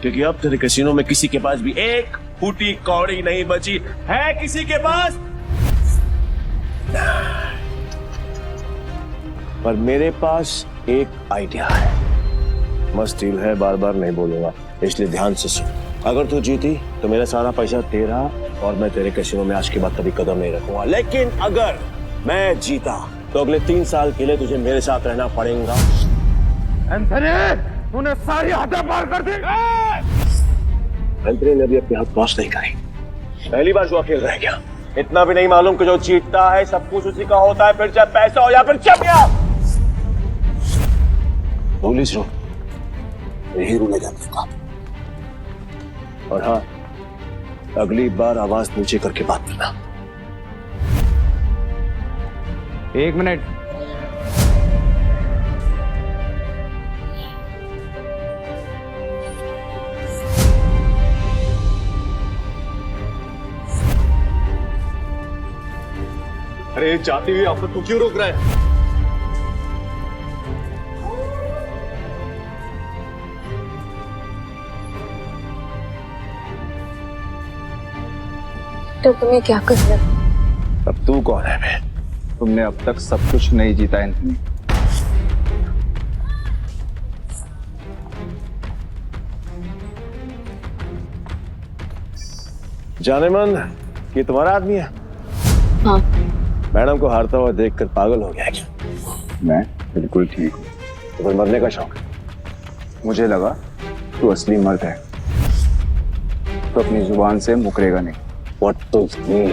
क्योंकि अब तेरे कैसीनो में किसी के पास भी एक फूटी कौड़ी नहीं बची है। किसी के पास पर मेरे पास एक आइडिया है। मस्त डील है, बार बार नहीं बोलूंगा, इसलिए ध्यान से सुन। अगर तू जीती तो मेरा सारा पैसा तेरा और मैं तेरे कैसीनो में आज के बाद कभी कदम नहीं रखूंगा। लेकिन अगर मैं जीता तो अगले 3 साल के लिए तुझे मेरे साथ रहना पड़ेगा। एंथनी, तूने सारी हदें पार कर दी। एंथनी ने अभी अपने हाथ क्रॉस नहीं करी। पहली बार जो अकेले रह गया। इतना भी नहीं मालूम कि जो जीतता है सब कुछ उसी का होता है, फिर चाहे पैसा हो या फिर चमिया। पुलिस रो यही रूल है का। और हाँ, अगली बार आवाज नीचे करके बात करना। 1 मिनट। अरे जाती हुई आफत को क्यों रोक रहा है? तो तुम्हें क्या कर रहे? अब तू कौन है बे? तुमने अब तक सब कुछ नहीं जीता एंथनी। जाने मन ये तुम्हारा आदमी है? हाँ। मैडम को हारता हुआ देखकर पागल हो गया क्या? मैं बिल्कुल ठीक हूँ। तो फिर मरने का शौक है? मुझे लगा तू असली मर्द है तो अपनी जुबान से मुकरेगा नहीं। What to mean?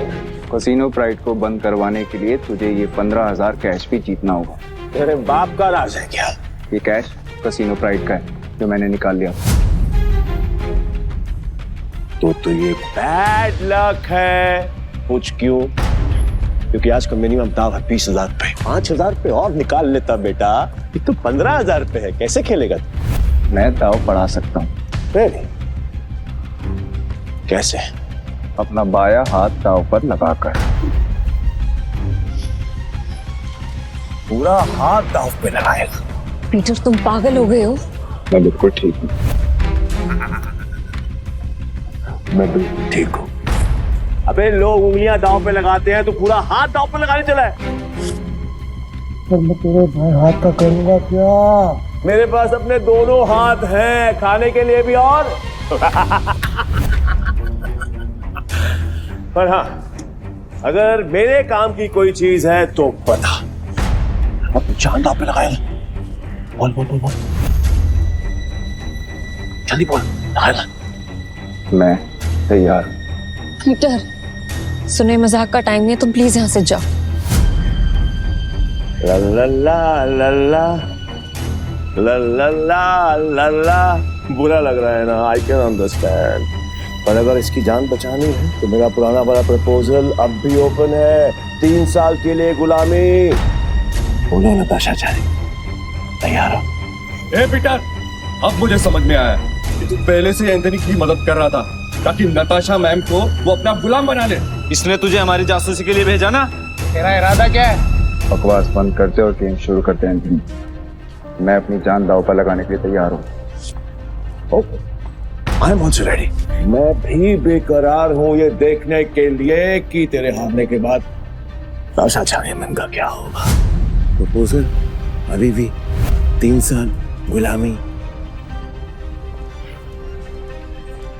Casino pride को बंद करवाने के लिए तुझे ये 15,000 कैश भी जीतना होगा। तेरे बाप का राज है क्या? ये कैश कैसीनो प्राइड का है जो मैंने निकाल लिया। तो ये बैड लक है। पूछ क्यों? क्योंकि आज का मिनिमम दाव है 20,000 पे। 5,000 पे और निकाल लेता बेटा। ये तो 15,000 पे है, कैसे खेलेगा तू? मैं दाव बढ़ा सकता हूँ। कैसे? अपना बाया हाथ दाव पर लगाकर। पूरा हाथ दाव पे लगाएगा? पीटर, तुम पागल हो गए हो? मैं बिल्कुल ठीक हूँ। मैं बिल्कुल ठीक हूँ। अबे लोग उंगलियां दांव पे लगाते हैं, तो पूरा हाथ दांव पे लगाने चला है। पर मैं तेरे भाई हाथ का करूंगा क्या? मेरे पास अपने दोनों हाथ हैं, खाने के लिए भी और पर हाँ, अगर मेरे काम की कोई चीज है तो बता। अब जान दांव पे लगाएगा। बोल बोल बोल बोल, जल्दी बोल, लगाएगा। मैं तैयार हूँ। पीटर, सुने मजाक का टाइम नहीं है, तुम प्लीज यहाँ से जाओ। ला ला ला ला ला ला ला ला ला ला। बुरा लग रहा है ना? I can understand. पर अगर इसकी जान बचानी है तो मेरा पुराना वाला प्रपोजल अब भी ओपन है। 3 साल के लिए गुलामी। बोलो नताशा चाहे, तैयार हो? ए पीटर, अब मुझे समझ में आया कि तू पहले से एंथनी की मदद कर रहा था ताकि नताशा मैम को वो अपना गुलाम बना ले। इसने तुझे हमारी जासूसी के लिए भेजा ना? तेरा इरादा क्या है? बकवास बंद करते और गेम शुरू करते हैं एंथनी। मैं अपनी जान दाव पर लगाने के लिए तैयार हूँ। I am also ready. मैं भी बेकरार हूँ ये देखने के लिए कि तेरे हारने के बाद आशा चाहे मन का क्या होगा। प्रपोजल अभी भी 3 साल गुलामी।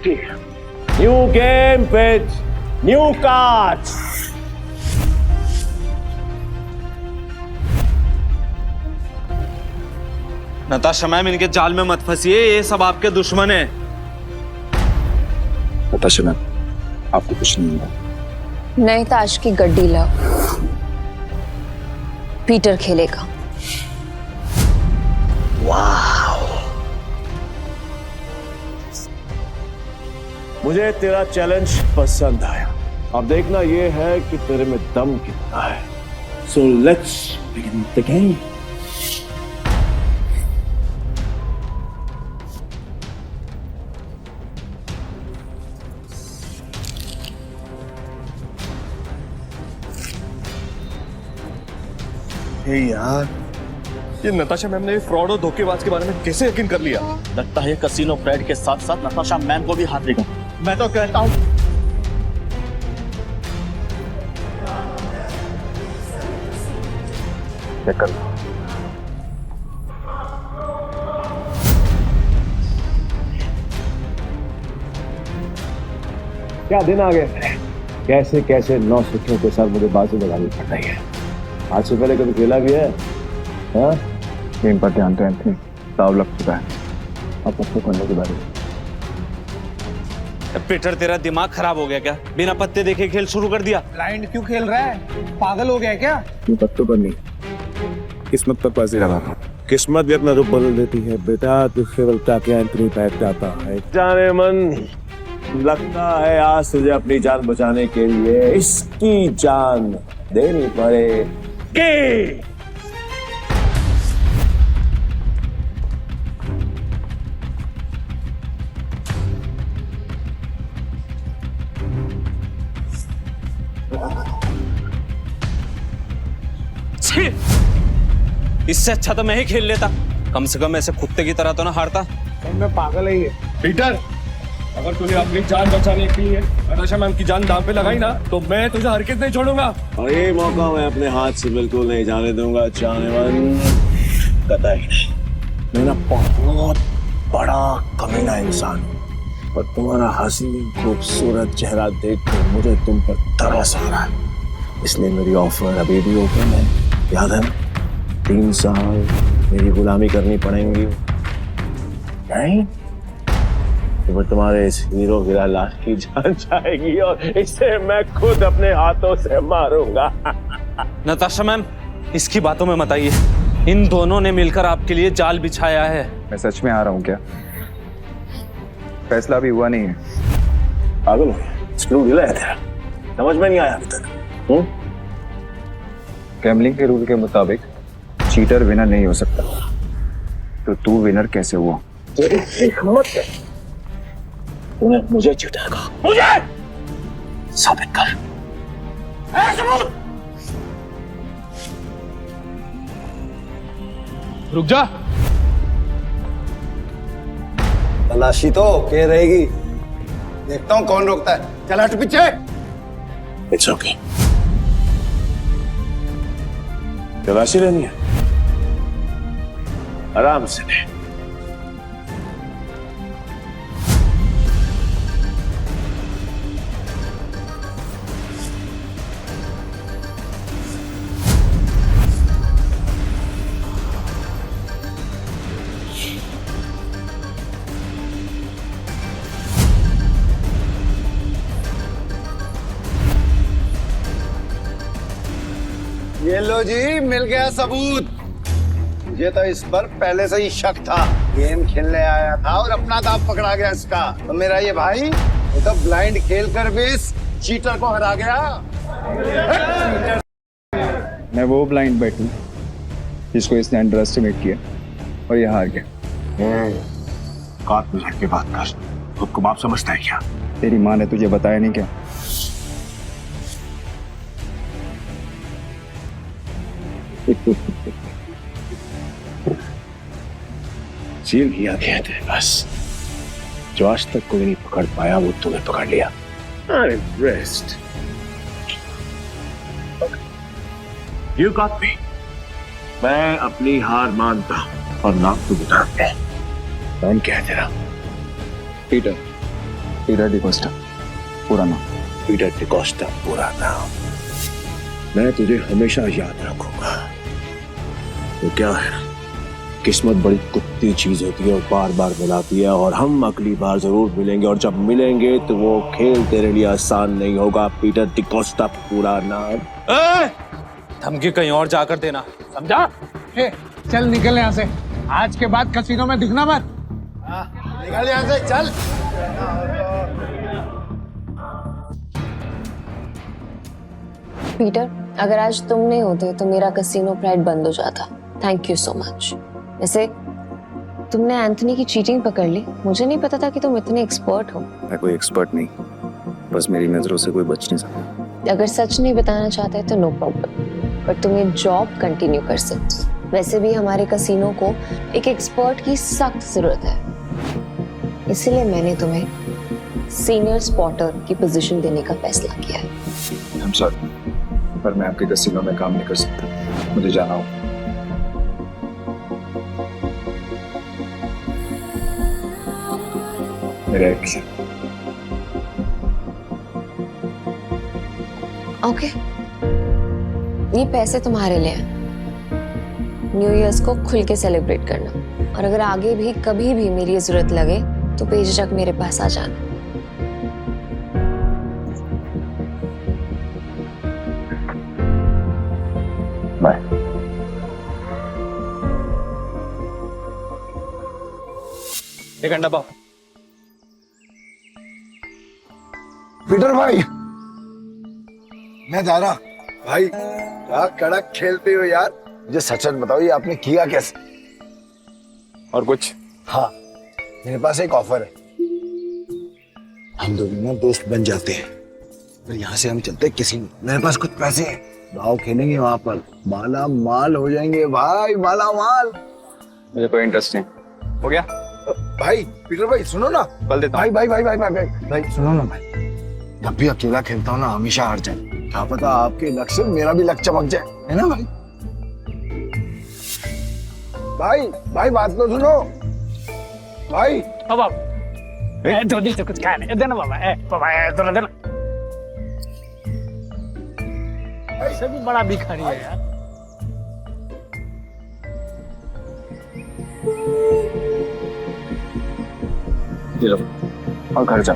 ठीक है, new game with new cards. Natasha ma'am, इनके जाल में मत फंसिए, ये सब आपके दुश्मन है। नताशा मैम, आपको कुछ नहीं होगा। नए ताश की गड्डी लाओ, पीटर खेलेगा। मुझे तेरा चैलेंज पसंद आया। अब देखना ये है कि तेरे में दम कितना है। So let's begin the game. Hey यार, ये नताशा मैम ने फ्रॉड और धोखेबाज के बारे में कैसे यकीन कर लिया? लगता है कसिनो फ्रेड के साथ साथ नताशा मैम को भी हाथ देगा। मैं तो कहता हूँ चेक कर। क्या दिन आ गए, कैसे कैसे 9 सिक्कियों के साथ मुझे बाजी लगानी पड़ रही है। आज से पहले कभी खेला भी है? हाँ? गेम पर ध्यान तो एंथनी दाव लग चुका है। अब पत्ते करने के बारे में पीटर, तेरा दिमाग खराब हो गया क्या? बिना पत्ते देखे खेल शुरू कर दिया। ब्लाइंड क्यों खेल रहा है? पागल हो गया है क्या? ये पत्तों पर नहीं, किस्मत पर बाजी लगा। किस्मत भी अपना रूप बदल देती है बेटा, तू केवल ताकि एंथनी बैठ जाता है। जाने मन लगता है आज तुझे अपनी जान बचाने के लिए इसकी जान देनी पड़ेगी। छी! इससे अच्छा तो मैं ही खेल लेता, कम से कम ऐसे कुत्ते की तरह तो ना हारता। मैं पागल है ये। पीटर, अगर तूने अपनी जान बचाने के लिए नताशा मैम की जान दांव पे लगाई ना, तो मैं तुझे हरकत नहीं छोड़ूंगा। और ये मौका मैं अपने हाथ से बिल्कुल नहीं जाने दूंगा। जाने मन कतई नहीं। मैं ना बहुत बड़ा कमीना इंसान हूँ और तुम्हारा हसीन खूबसूरत चेहरा देखकर मुझे तुम पर तरस आ रहा है, इसलिए मेरी ऑफर अभी भी ओपन है। याद है, 3 साल मेरी गुलामी करनी पड़ेंगी। नहीं तो फिर तुम्हारे इस हीरो हीरा लाल की जान जाएगी और इसे मैं खुद अपने हाथों से मारूंगा। नताशा मैम, इसकी बातों में मत आइए। इन दोनों ने मिलकर आपके लिए जाल बिछाया है। मैं सच में आ रहा हूँ क्या? फैसला भी हुआ नहीं है। पागल हो गया? स्क्रू ढीला है तेरा, समझ में नहीं आया अभी तक? गैम्बलिंग के रूल के मुताबिक चीटर विनर नहीं हो सकता, तो तू विनर कैसे हुआ? तेरी हिम्मत है, तूने मुझे चिढ़ाएगा। मुझे साबित कर। सबूत। रुक जा। तलाशी तो ओके रहेगी, देखता हूँ कौन रोकता है। चल हट पीछे। It's okay. तलाशी लेनी है, आराम से ले। ये लो जी, मिल गया सबूत। मुझे तो इस पर पहले से ही शक था। गेम खेलने आया था और अपना दांव पकड़ा गया इसका। तो मेरा ये भाई ये तो ब्लाइंड खेल कर भी इस चीटर को हरा गया। मैं वो ब्लाइंड बैठू जिसको इसने अंडर एस्टिमेट किया और ये हार गया। काट में झटके बात कर, खुद को बाप समझता है क्या? तेरी माँ ने तुझे बताया नहीं क्या? सील किया गया थे बस, जो आज तक कोई नहीं पकड़ पाया वो तूने पकड़ लिया। I'm impressed. You got me. मैं अपनी हार मानता हूं और नाम तो बता दे। नाम क्या है तेरा? पीटर डिकोस्टा, पूरा नाम। पीटर डिकोस्टा पूरा नाम। मैं तुझे हमेशा याद रखूंगा। तो क्या है, किस्मत बड़ी कुत्ती चीज होती है और बार बार मिलाती है, और हम अगली बार जरूर मिलेंगे, और जब मिलेंगे तो वो खेल तेरे लिए आसान नहीं होगा। पीटर डिकोस्टा पूरा नाम। धमकी कहीं और जाकर देना, समझा? चल निकल यहाँ से, आज के बाद कसीनो में दिखना मत। निकल यहाँ से, चल। पीटर, अगर आज तुम नहीं होते तो मेरा कसीनो प्राइड बंद हो जाता। Thank you so much. वैसे तुमने एंथनी की चीटिंग पकड़ ली, मुझे नहीं पता था कि तुम इतने एक्सपर्ट हो। मैं कोई एक्सपर्ट नहीं, बस मेरी नजरों से कोई बच नहीं सकता। अगर सच नहीं बताना चाहते तो नो प्रॉब्लम, पर तुम ये जॉब कंटिन्यू कर सकते हो। वैसे भी हमारे कसिनो को एक एक्सपर्ट की सख्त जरूरत है, इसीलिए मैंने तुम्हें सीनियर स्पॉटर की पोजीशन देने का फैसला किया है। I'm sorry, पर मैं आपके कैसीनो में काम नहीं कर सकता, मुझे जाना हो। मेरा एक ओके, ये पैसे तुम्हारे लिए हैं। न्यू ईयर्स को खुल के सेलिब्रेट करना, और अगर आगे भी कभी भी मेरी जरूरत लगे तो बेझिझक मेरे पास आ जाना। बाय। एक घंटा पाओ। पीटर भाई, मैं जा रहा। भाई क्या कड़क खेलते हो यार, मुझे सच सच बताओ ये आपने किया कैसे? और कुछ? हाँ, मेरे पास एक ऑफर है। हम दोनों ना दोस्त बन जाते हैं, और यहाँ से हम चलते हैं किसी में। मेरे पास कुछ पैसे हैं, दाव खेलेंगे वहां पर, माला माल हो जाएंगे भाई, माला माल। मुझे कोई इंटरेस्ट नहीं। हो गया? भाई पीटर भाई सुनो ना। कल देता हूँ। भाई सुनो ना भाई, जब भी अकेला खेलता हूँ ना हमेशा हार जाए। क्या पता आपके लक से मेरा भी लक चमक जाए, है ना भाई? भाई बात तो सुनो भाई। अब दो दिन से कुछ खाया नहीं, देना बाबा देना देना। ऐसे भी बड़ा भिखारी है यार। ये लो, और घर जा।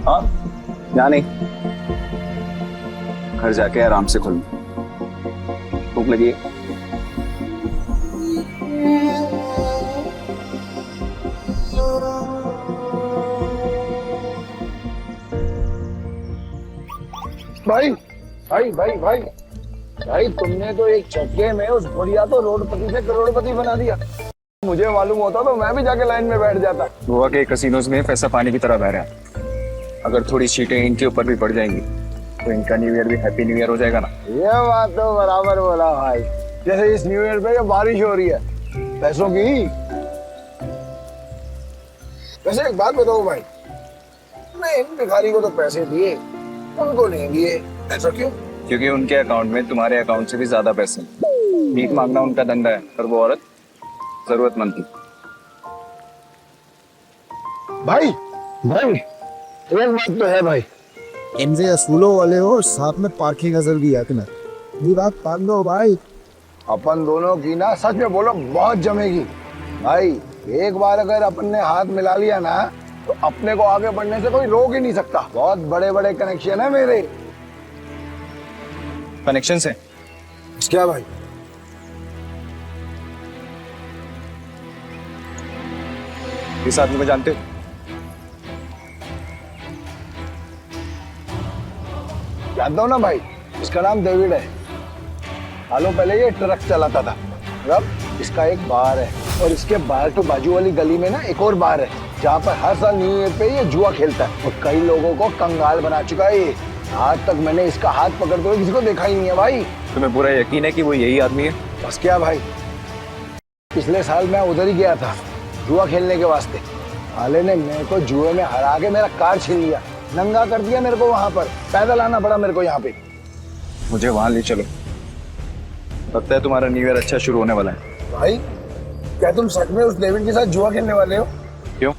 हाँ, यहाँ नहीं, घर जाके आराम से खुल। भूख लगी है? भाई तुमने तो एक झटके में उस बुढ़िया तो रोडपति से करोड़पति बना दिया। मुझे मालूम होता तो मैं भी जाके लाइन में बैठ जाता। गोवा के कसिनोज में पैसा पानी की तरह बह रहा है। अगर थोड़ी सीटें इनके ऊपर भी पड़ जाएंगी तो इनका न्यू ईयर भी हैप्पी न्यू ईयर हो जाएगा ना। ये बात तो बराबर बोला भाई, जैसे इस न्यू ईयर पे बारिश हो रही है पैसों की। वैसे एक बात बताओ भाई, मैं इन भिखारी को तो पैसे दिए, उनको नहीं दिए, ऐसा क्यों? क्योंकि उनके अकाउंट में तुम्हारे अकाउंट से भी ज्यादा पैसे हैं। भीख मांगना उनका धंधा है, पर वो औरत जरूरतमंद थी। भाई एक बात तो है भाई, इनसे असूलों वाले हो, साथ में पार्किंग नजर भी है तुम्हें। ये बात मान लो भाई। अपन दोनों की ना सच में बोलो बहुत जमेगी भाई। एक बार अगर अपन ने हाथ मिला लिया ना तो अपने को आगे बढ़ने से कोई रोक ही नहीं सकता। बहुत बड़े बड़े कनेक्शन है मेरे। कनेक्शन से क्या भाई? इस आदमी को जानते हो? जानता हूँ ना भाई, इसका नाम डेविड है। सालों पहले ये ट्रक चलाता था। अब इसका एक बार है, और इसके बाहर तो बाजू वाली गली में ना एक और बार है, जहाँ पर हर साल न्यू ईयर पे ये जुआ खेलता है, और कई लोगों को कंगाल बना चुका है ये। आज तक मैंने इसका हाथ पकड़ते हुए किसी को देखा ही नहीं है भाई। तुम्हें पूरा यकीन है कि वो यही आदमी है? बस क्या भाई, पिछले साल मैं उधर ही गया था जुआ खेलने के वास्ते। साले ने मेरे को जुए में हरा के मेरा कार छीन लिया, नंगा कर दिया मेरे को। वहां पर पैदल आना पड़ा मेरे को यहाँ पे। मुझे वहां ले चलो, लगता है तुम्हारा न्यू ईयर अच्छा शुरू होने वाला है। भाई क्या तुम सच में उस डेविड के साथ जुआ खेलने वाले हो? क्यों,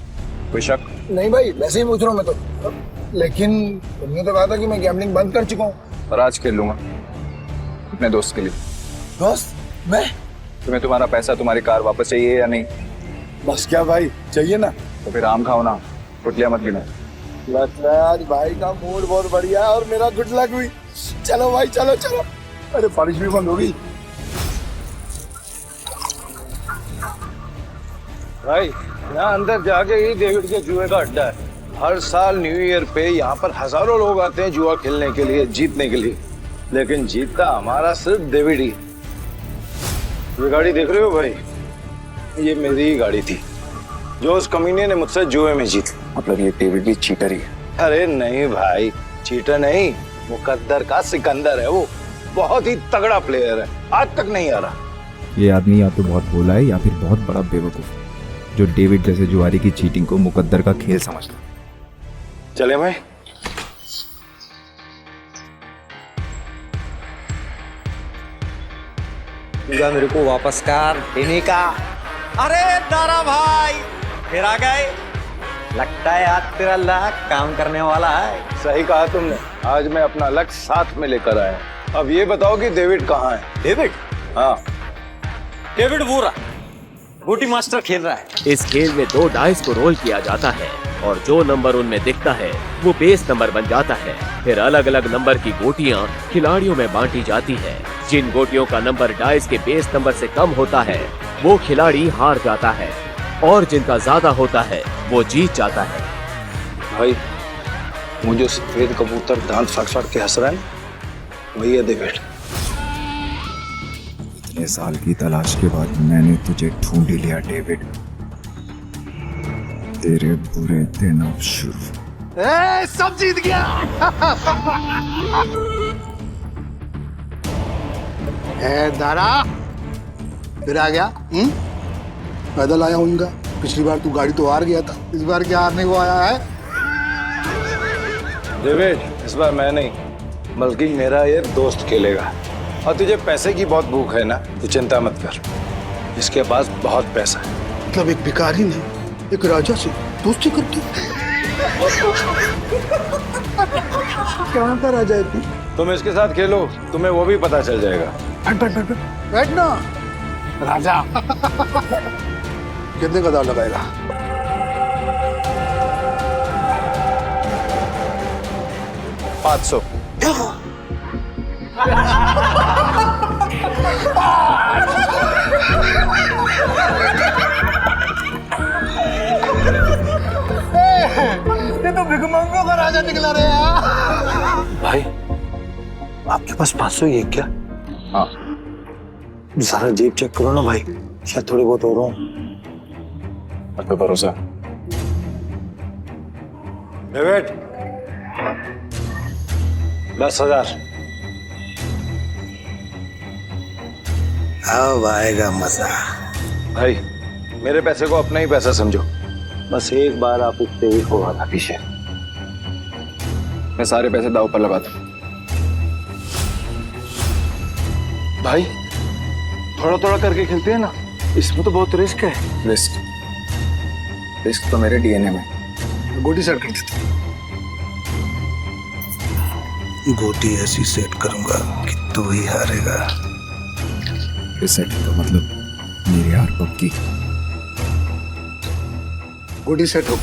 कोई शक? नहीं भाई, वैसे ही पूछ रहा हूँ मैं तो। लेकिन तुमने तो कहा था कि मैं गैम्बलिंग बंद कर चुका हूँ। और आज खेल लूंगा अपने दोस्त के लिए। दोस्त? मैं? तुम्हें तुम्हारा पैसा, तुम्हारी कार वापस चाहिए या नहीं? बस क्या भाई, चाहिए ना। तो फिर आम खाओ ना, गुटलियां मत गिनो। लगता है आज भाई का मूड बहुत बढ़िया है और मेरा गुड लक हुई। चलो भाई चलो। अरे बारिश भी बंद हो गई। भाई यहाँ अंदर जाके ही डेविड के जुए का अड्डा है। हर साल न्यू ईयर पे यहाँ पर हजारों लोग आते हैं जुआ खेलने के लिए, जीतने के लिए। लेकिन जीतता हमारा सिर्फ डेविड ही। ये गाड़ी देख रहे हो भाई, ये मेरी ही गाड़ी थी जो उस कमीने ने मुझसे जुए में जीती। मतलब ये डेविड भी चीटर ही है? अरे नहीं भाई, चीटर नहीं, मुकद्दर का सिकंदर है वो, बहुत ही तगड़ा प्लेयर है, आज तक नहीं आ रहा। ये आदमी या तो बहुत भोला है या फिर बहुत बड़ा बेवकूफ जो डेविड जैसे जुआरी की चीटिंग को मुकद्दर का खेल समझता। चले भाई। पूरा मेरे को वापस कर देने का। अरे दारा भाई फिर आ गए, लगता है आज तेरा लक काम करने वाला है। सही कहा तुमने, आज मैं अपना लक्ष्य साथ में लेकर आया। अब ये बताओ कि डेविड कहाँ है? डेविड? हाँ, डेविड वो रहा, गोटी मास्टर खेल रहा है। इस खेल में 2 डाइस को रोल किया जाता है और जो नंबर उनमें दिखता है वो बेस नंबर बन जाता है। फिर अलग अलग नंबर की गोटियां खिलाड़ियों में बांटी जाती है। जिन गोटियों का नंबर डाइस के बेस नंबर से कम होता है वो खिलाड़ी हार जाता है और जिनका ज्यादा होता है वो जीत जाता है। भाई मुझे सफेद कबूतर दांत फाड़ के हंस रहा है, वही है डेविड। इतने साल की तलाश के बाद मैंने तुझे ढूंढ ही लिया डेविड। तेरे बुरे दिन अब शुरू। सब जीत गया। दारा फिर आ गया। पैदल आया हूँगा, पिछली बार तू गाड़ी तो हार गया था, इस बार क्या हारने को आया है? डेविड, इस बार मैं नहीं बल्कि मेरा ये दोस्त खेलेगा। और तुझे पैसे की बहुत भूख है ना, तो चिंता मत कर, इसके पास बहुत पैसा है। मतलब एक भिखारी ने एक राजा से दोस्ती कर दी। कहाँ का राजा है तू? तुम इसके साथ खेलो, तुम्हें वो भी पता चल जाएगा। बैठ ना राजा। कितने का दाव लगाएगा? $500। ये तो भिखमंगों का राजा निकला रे यार। भाई आपके पास 500 ही है क्या? हाँ। जरा जेब चेक करो ना भाई, शायद थोड़े बहुत और हो। आप पे भरोसा। डेविड 10,000। अब आएगा मजा। भाई मेरे पैसे को अपना ही पैसा समझो, बस एक बार आप उससे ही हो आना पीछे। मैं सारे पैसे दाव पर लगाता हूँ। भाई थोड़ा थोड़ा करके खेलते हैं ना, इसमें तो बहुत रिस्क है। रिस्क तो मेरे डीएनए में। गोटी सेट कर देता हूँ। गोटी ऐसी सेट करूंगा कि तू ही हारेगा। सेट का मतलब मेरी हार पक्की। गोटी सेट हो,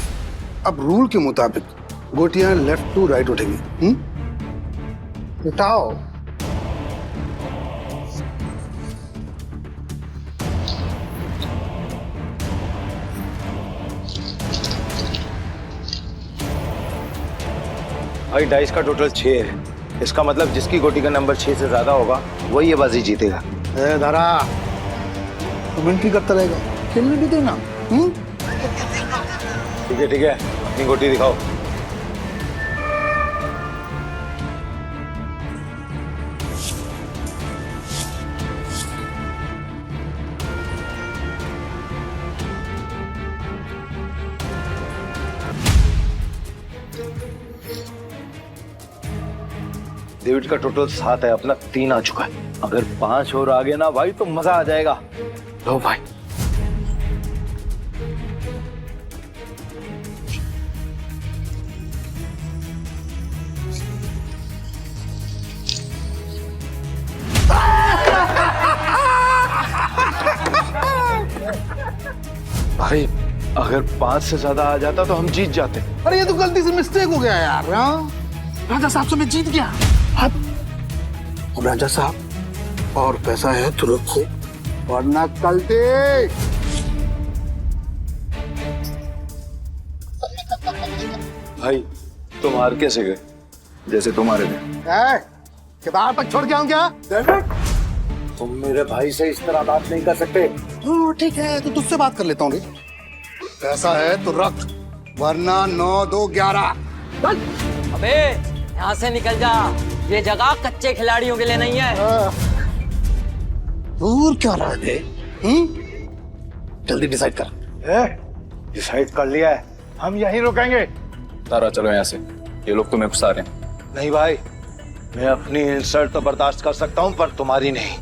अब रूल के मुताबिक गोटियां लेफ्ट टू राइट उठेंगी। उठाओ। भाई डाइस का टोटल 6 है, इसका मतलब जिसकी गोटी का नंबर 6 से ज्यादा होगा वही ये बाजी जीतेगा। दारा तू मिनट्री करता रहेगा, खेलने भी देना। ठीक है, अपनी गोटी दिखाओ। डेविड का टोटल 7 है, अपना 3 आ चुका है। अगर 5 और आगे ना भाई तो मजा आ जाएगा। लो भाई। भाई अगर 5 से ज्यादा आ जाता तो हम जीत जाते। अरे ये तो गलती से मिस्टेक हो गया यार। राजा साहब से मैं जीत गया। अब राजा साहब और पैसा है तो रखो, वरना कल दे। भाई तुम हार कैसे गए? जैसे तुम्हारे थे। किताब तक छोड़ के आऊं क्या? तुम मेरे भाई से इस तरह बात नहीं कर सकते। ठीक है तो तुझसे बात कर लेता हूँ। पैसा है तो रख, वरना 9 2 11। अबे यहाँ से निकल जा। ये जगह कच्चे खिलाड़ियों के लिए नहीं है। दूर क्या रहा है? जल्दी डिसाइड कर। डिसाइड कर लिया है, हम यहीं रुकेंगे। तारा चलो यहाँ से, ये लोग तुम्हें फंसा रहे हैं। नहीं भाई, मैं अपनी इंसल्ट तो बर्दाश्त कर सकता हूं, पर तुम्हारी नहीं।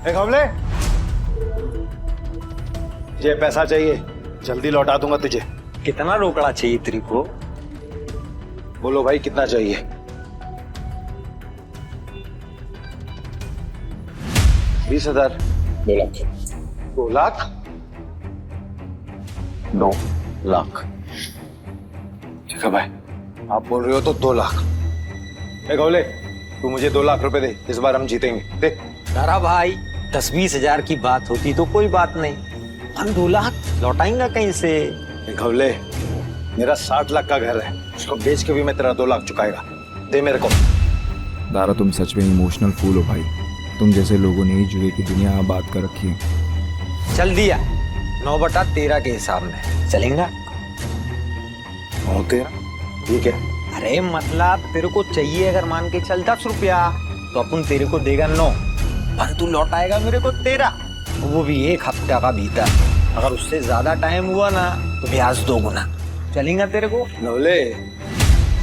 एक हमले, ये पैसा चाहिए, जल्दी लौटा दूंगा तुझे। कितना रोकड़ा चाहिए तेरे को? बोलो भाई कितना चाहिए? 20,000। 2 लाख। 2 लाख? 2 लाख। ठीक है भाई, आप बोल रहे हो तो 2 लाख। एक हमले, तू मुझे 2 लाख रुपए दे, इस बार हम जीतेंगे। दे। तारा भाई 10-20 हजार की बात होती तो कोई बात नहीं, हम 2 लाख लौटाएंगे कहीं से? एक हमले, मेरा 60 लाख का घर है, उसको बेच के भी मैं तेरा 2 लाख चुकाएगा। दे मेरे को। दारा तुम सच में इमोशनल फूल हो भाई। तुम जैसे लोगों ने ही जुए की दुनिया आबाद कर रखी है। चल दिया, 9/13 के हिसाब में चलेगा। 9/13? ठीक है। अरे मतलब तेरे को चाहिए अगर मान के चल 10 रुपया, तो अपन तेरे को देगा 9, पर तू लौटाएगा मेरे को 13, वो भी 1 हफ्ता का भीतर। अगर उससे ज्यादा टाइम हुआ ना तो ब्याज 2 गुना। चलेगा तेरे को? नवले,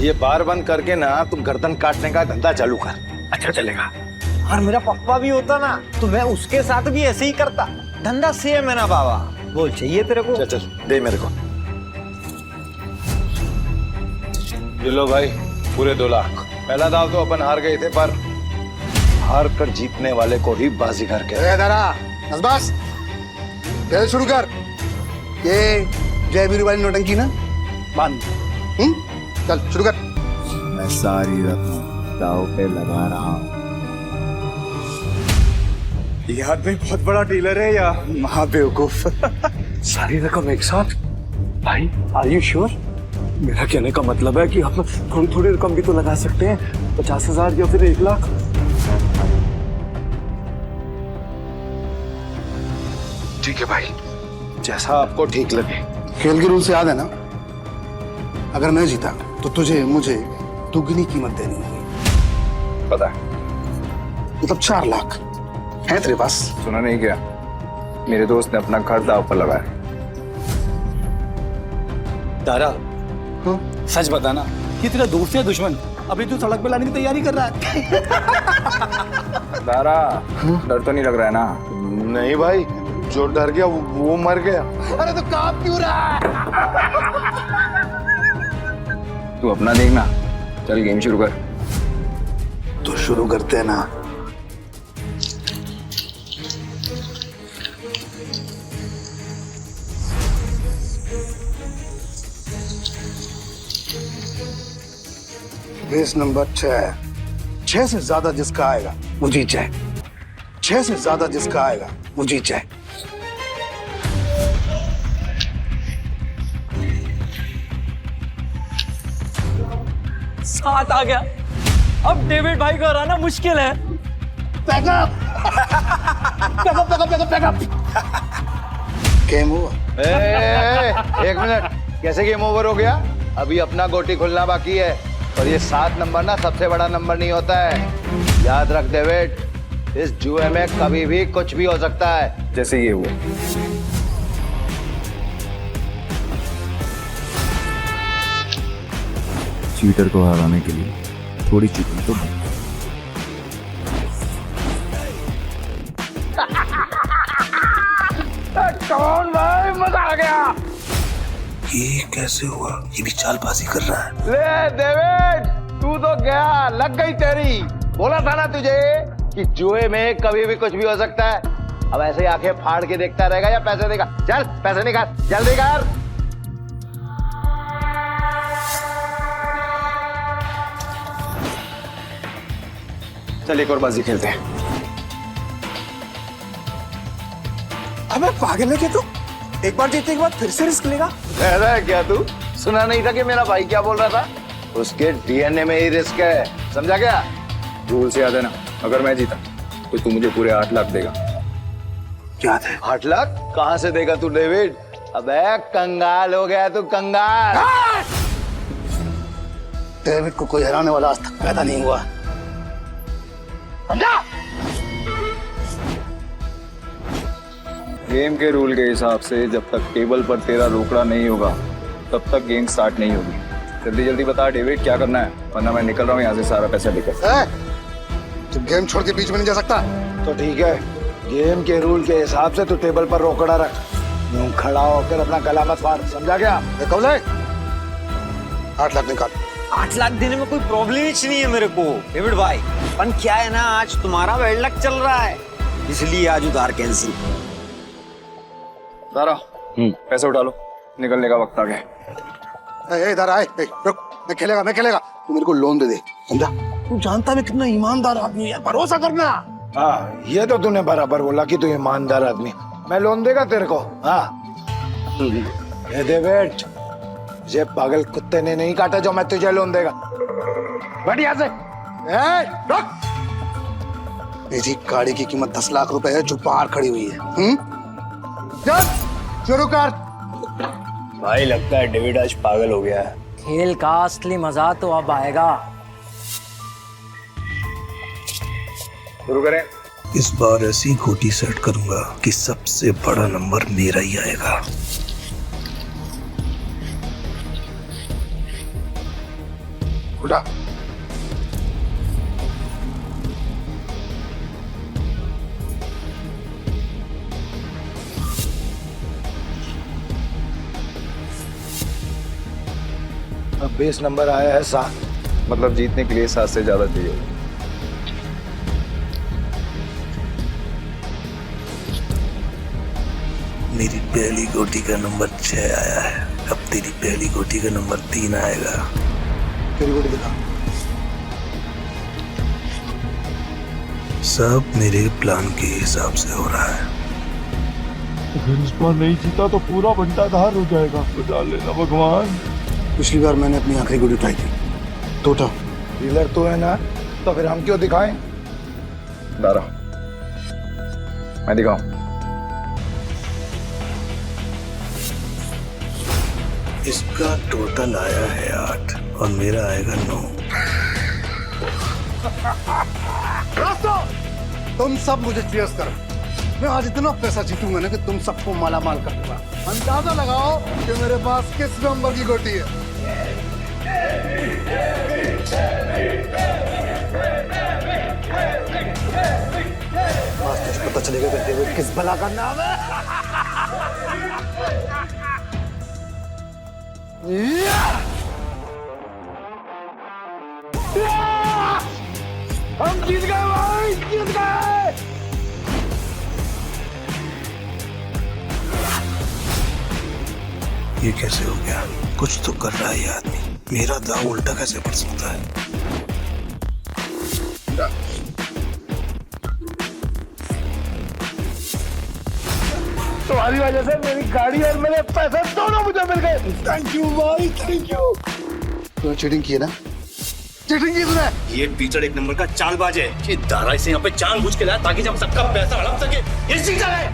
ये बार बंद करके ना तुम गर्दन काटने का धंधा चालू कर। अच्छा चलेगा। और मेरा पप्पा भी होता ना तो मैं उसके साथ भी ऐसे ही करता। धंधा सेम है ना बाबा। बोल चाहिए तेरे को? चल चल दे मेरे को। ये लो भाई, पूरे 2 लाख। पहला दाव तो अपन हार गए थे, पर हार कर जीतने वाले को ही बाजीगर कहते हैं। बस खेल शुरू कर। ये जय वीरू वाली नोटंकी ना बंद। चल शुरू कर। मैं सारी रकम दाव पे लगा रहा हूँ। ये आदमी बहुत बड़ा डीलर है या महाबेवकूफ? सारी रकम एक साथ? भाई आर यू श्योर? मेरा कहने का मतलब है कि हम थोड़ी थोड़ी रकम भी तो लगा सकते हैं, 50,000 या फिर 1 लाख। ठीक है भाई, जैसा आपको ठीक लगे। खेल के रूल से याद है ना, अगर मैं जीता तो तुझे मुझे दुगनी कीमत देनी होगी। पता है। मतलब 4 लाख है तेरे पास? सुना नहीं क्या? मेरे दोस्त ने अपना घर दाव पर लगाया। तारा, सच बताना, ये तेरा दोस्त या दुश्मन? अभी तू सड़क पे लाने की तैयारी कर रहा है। तारा, डर तो नहीं लग रहा है ना? नहीं भाई, जो डर गया वो मर गया। अरे तो काम क्यों रहा है? तू अपना देखना, चल गेम शुरू कर। तो शुरू करते हैं ना। Base number 6। 6 से ज्यादा जिसका आएगा वो जीत जाए। 6 से ज्यादा जिसका आएगा वो जीत जाए। साथ आ गया। अब डेविड भाई को हराना मुश्किल है। Backup backup backup backup. Game over. एक मिनट, कैसे गेम ओवर हो गया? अभी अपना गोटी खुलना बाकी है, और ये 7 नंबर ना सबसे बड़ा नंबर नहीं होता है। याद रख डेविड, इस जुए में कभी भी कुछ भी हो सकता है। जैसे ये हुआ। चीटर को हराने के लिए थोड़ी चीटिंग तो बनती है। कौन भाई, मजा आ गया। ये कैसे हुआ? ये भी चालबाजी कर रहा है। ले डेविड, तू तो गया, लग गई तेरी। बोला था ना तुझे कि जुए में कभी भी कुछ भी हो सकता है। अब ऐसे ही आंखें फाड़ के देखता रहेगा या पैसे देगा? चल पैसे निकाल, जल्दी कर। चल एक और बाजी खेलते हैं। अबे पागल है क्या तू? एक बार जीतने के बाद फिर से रिस्क लेगा? कह रहा है क्या तू? सुना नहीं था कि मेरा भाई क्या बोल रहा था? उसके डीएनए में ही रिस्क है, समझा क्या? रूल से याद है ना, अगर मैं जीता तो तू मुझे पूरे 8 लाख देगा। याद है। 8 लाख कहां से देगा तू डेविड? अबे कंगाल हो गया तू, कंगाल। डेविड को कोई हराने वाला आज तक पैदा नहीं हुआ। समझा? गेम के रूल के हिसाब से जब तक टेबल पर तेरा रोकड़ा नहीं होगा तब तक गेम स्टार्ट नहीं होगी। जल्दी जल्दी बता डेविड क्या करना है, वरना मैं निकल रहा हूँ यहाँ से सारा पैसा लेकर। तुम गेम छोड़ के बीच में नहीं जा सकता। तो ठीक है, गेम के रूल के हिसाब से तू टेबल पर रोकड़ा रख, यूं खड़ा होकर अपना गला मत फाड़, समझा क्या? कब ले 8 लाख निकाल। 8 लाख देने में कोई प्रॉब्लम ही नहीं है मेरे को डेविड भाई, पर क्या है ना, आज तुम्हारा बैड लक चल रहा है, इसलिए आज उधार कैंसिल। दारा पैसे उठा लो, निकलने का वक्त आ गया। इधर आए, रुक, मैं खेलेगा, तू मेरे को लोन दे दे, समझा? तू जानता मैं कितना ईमानदार आदमी है, भरोसा करना। हाँ, ये तो तूने बराबर बोला कि तू ईमानदार आदमी, मैं लोन देगा तेरे को। हाँ ये दे बेट, ये पागल कुत्ते ने नहीं काटा जो मैं तुझे लोन देगा। बढ़िया से रुक। मेरी गाड़ी की कीमत 10 लाख रुपए है जो बाहर खड़ी हुई है। चल शुरू कर। भाई लगता है डेविड आज पागल हो गया है। खेल का असली मजा तो अब आएगा। शुरू करें। इस बार ऐसी गोटी सेट करूंगा कि सबसे बड़ा नंबर मेरा ही आएगा। उठा। अब बेस नंबर आया है 7, मतलब जीतने के लिए 7 से ज्यादा चाहिए। मेरी पहली गोटी का नंबर 6 आया है, अब तेरी पहली गोटी का नंबर 3 आएगा। तेरी गोटी दिखा। सब मेरे प्लान के हिसाब से हो रहा है। अगर इस बार नहीं जीता तो पूरा बंटाधार हो जाएगा, बचा लेना भगवान। पिछली बार मैंने अपनी आखिरी गोली उठाई थी, टोटा। डीलर तो है ना, तो फिर हम क्यों दिखाएं? दारा मैं दिखाऊं। इसका टोटल आया है 8 और मेरा आएगा 9। तुम सब मुझे चीयर्स करो, मैं आज इतना पैसा जीतूंगा ना कि तुम सबको माला माल कर दूंगा। अंदाजा लगाओ कि मेरे पास किस नंबर की गोटी है। आज तुझे पता चलेगा कि डेविड किस भला का नाम है। हम जीत गए भाई, जीत गए। ये कैसे हो गया? कुछ तो कर रहा है ये आदमी, मेरा दाव उल्टा कैसे पड़ सकता है? तुम्हारी वजह से मेरी गाड़ी और मेरे पैसे दोनों मुझे मिल गए। थैंक यू भाई, थैंक यू। तो चीटिंग की है ना? चीटिंग की तूने? ये टीचर एक नंबर का चालबाज है। ये दारा इसे यहाँ पे जानबूझ के लाया ताकि जब सबका पैसा हड़प सके। ये चीटर है।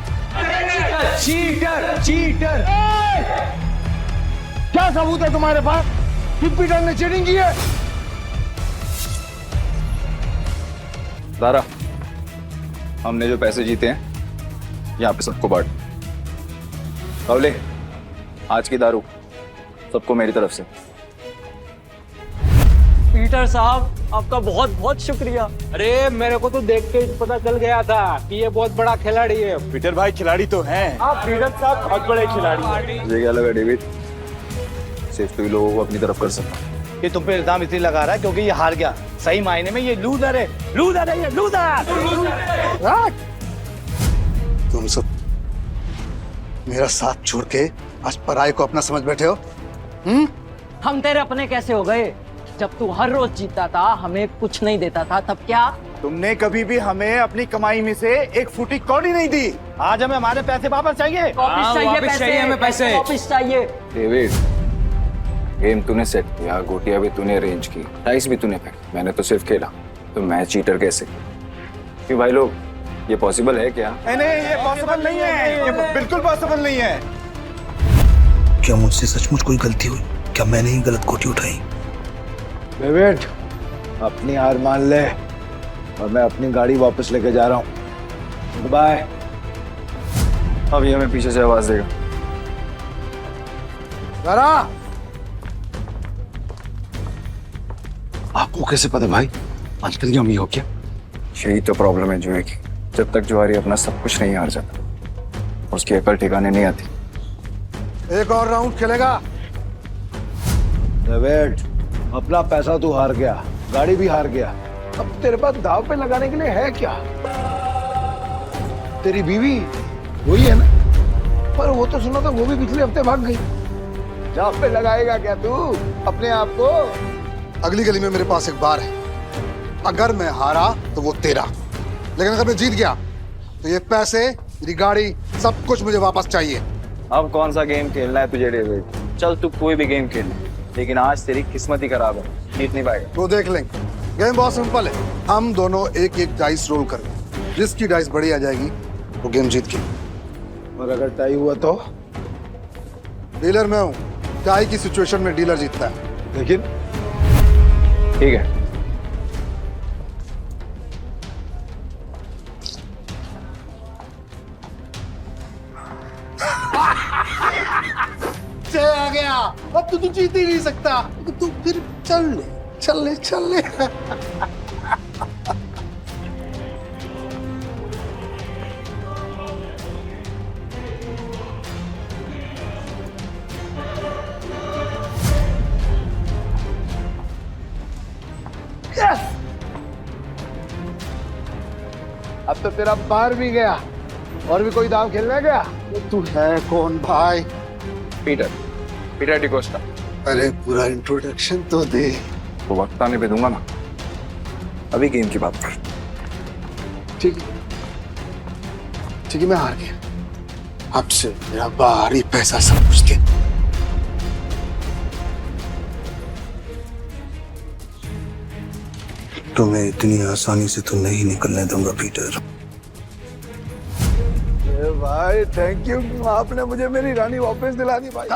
Cheater, cheater. क्या सबूत है तुम्हारे पास कि पीटर ने चीटिंग की है? दारा हमने जो पैसे जीते हैं यहाँ पे सबको बांट। बावले आज की दारू सबको मेरी तरफ से। पीटर साहब आपका बहुत बहुत शुक्रिया। अरे मेरे को तो देख के पता चल गया था कि ये बहुत बड़ा खिलाड़ी है। पीटर भाई खिलाड़ी तो हैं। आप पीटर साहब बहुत बड़े खिलाड़ी हैं। मुझे क्या लगा डेविड, सिर्फ तू ही लोगों को अपनी तरफ कर सकता। ये तुम पे इल्जाम इसलिए लगा रहा है क्योंकि ये हार गया। सही मायने में ये लूजर है, लूजर है ये, लूजर। तुम सब मेरा साथ छोड़ के आज पराये को अपना समझ बैठे हो। हम तेरे अपने कैसे हो गए? जब तू हर रोज जीता था, हमें कुछ नहीं देता था, तब क्या? तुमने कभी भी हमें अपनी कमाई में से एक फूटी कौड़ी नहीं दी। आज हमें हमारे पैसे वापस चाहिए। वापस चाहिए पैसे, हमें पैसे। वापस चाहिए। डेविड गेम तूने सेट किया, गोटियां भी तूने अरेंज की, डाइस भी तूने फेंकी, मैंने तो सिर्फ खेला। तो मैं चीटर कैसे? क्यों भाई लोग, ये पॉसिबल है क्या? नहीं, ये पॉसिबल नहीं है, ये बिल्कुल पॉसिबल नहीं है। क्या मुझसे सचमुच कोई गलती हुई? क्या मैंने ही गलत गोटी उठाई? डेविड अपनी हार मान ले, और मैं अपनी गाड़ी वापस लेके जा रहा हूँ। बाय। अभी हमें पीछे से आवाज देगा। जरा आपको कैसे पता भाई आजकल की अम्मी हो क्या? यही तो प्रॉब्लम है जुए की। जब तक जुआरी अपना सब कुछ नहीं हार जाता उसकी अकल ठिकाने नहीं आती। एक और राउंड खेलेगा? वेट, अपना पैसा तू हार गया, गाड़ी भी हार गया, अब तेरे पास दाव पे लगाने के लिए है क्या? तेरी बीवी वही है ना? पर वो तो सुना था वो भी पिछले हफ्ते भाग गई। दाव पे लगाएगा क्या तू अपने आप को? अगली गली में मेरे पास एक बार है, अगर मैं हारा तो वो तेरा, लेकिन अगर मैं जीत गया तो ये पैसे, मेरी गाड़ी, सब कुछ मुझे वापस चाहिए। अब कौन सा गेम खेलना है तुझे डेविड? चल तू कोई भी गेम खेल, लेकिन आज तेरी किस्मत ही खराब है, जीत नहीं पाएगा। वो देख लेंगे। गेम बहुत सिंपल है, हम दोनों एक एक डाइस रोल करेंगे, जिसकी डाइस बड़ी आ जाएगी वो गेम जीत गई। और अगर टाई हुआ तो? डीलर मैं हूँ, टाई की सिचुएशन में डीलर जीतता है। लेकिन ठीक है। आ गया, अब तो तू जीत ही नहीं सकता, तो तू फिर चल ले। अब तो तेरा पार भी गया। और भी कोई दाव खेलने गया? तू है कौन भाई? पीटर डिकोस्टा। अरे पूरा इंट्रोडक्शन तो दे। तो वक्त आने पे दूंगा ना, अभी गेम की बात कर। ठीक है, मैं हार गया, अब से मेरा बाहरी पैसा सब कुछ दे। तो मैं इतनी आसानी से तो नहीं निकलने दूंगा पीटर। भाई थैंक यू, आपने मुझे मेरी रानी वापस दिला दी भाई।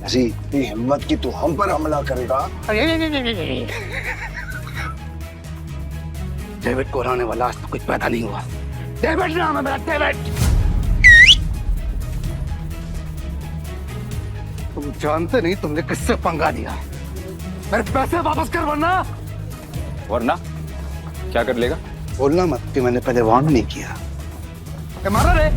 ऐसी इतनी हिम्मत की तू हम पर हमला करेगा? डेविड को हराने वाला आज तो कुछ पैदा नहीं हुआ। डेविड नाम है मेरा, डेविड। तुम जानते नहीं तुमने किससे पंगा दिया। मेरे पैसे वापस कर वरना क्या कर लेगा? बोलना मत कि मैंने पहले वार्न नहीं किया। मारा रे।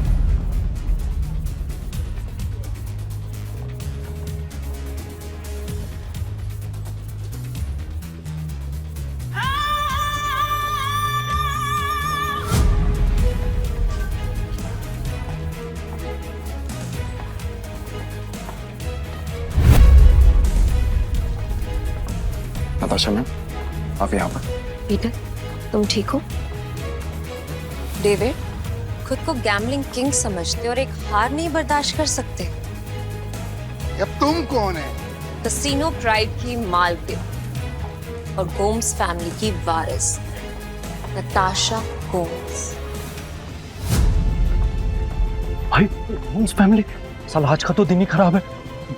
नताशा मैम, आप यहाँ पर? पीटर, तुम ठीक हो? डेविड, खुद को गैम्बलिंग किंग समझते और एक हार नहीं बर्दाश्त कर सकते। अब तुम कौन है? कैसीनो प्राइड की मालकिन और गोम्स फैमिली की वारिस नताशा गोम्स। भाई गोम्स फैमिली, साला आज का तो दिन ही खराब है।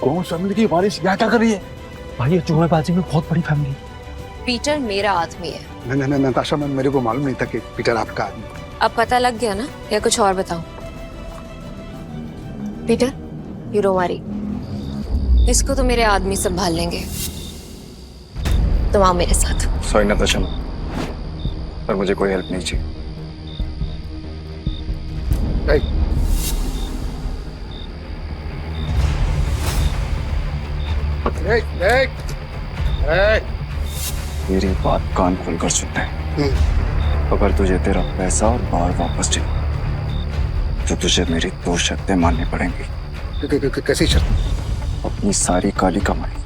गोम्स फैमिली की वारिस यहाँ क्या कर रही है? भाई ये जुएबाजी में बहुत बड़ी फैमिली है। पीटर मेरा आदमी है। नहीं नताशा मैम, मेरे को मालूम नहीं था कि पीटर आपका आदमी। अब पता लग गया ना, या कुछ और बताऊं? पीटर, यू डोंट वरी, इसको तो मेरे आदमी संभाल लेंगे। तुम आओ मेरे साथ। सॉरी नताशा मैम, पर मुझे कोई हेल्प नहीं चाहिए। मेरी बात कान खोलकर सुनता है। अगर तुझे तेरा पैसा और बार वापस चाहिए तो तुझे मेरी 2 शर्तें माननी पड़ेंगी। कैसी शर्त? अपनी सारी काली कमाई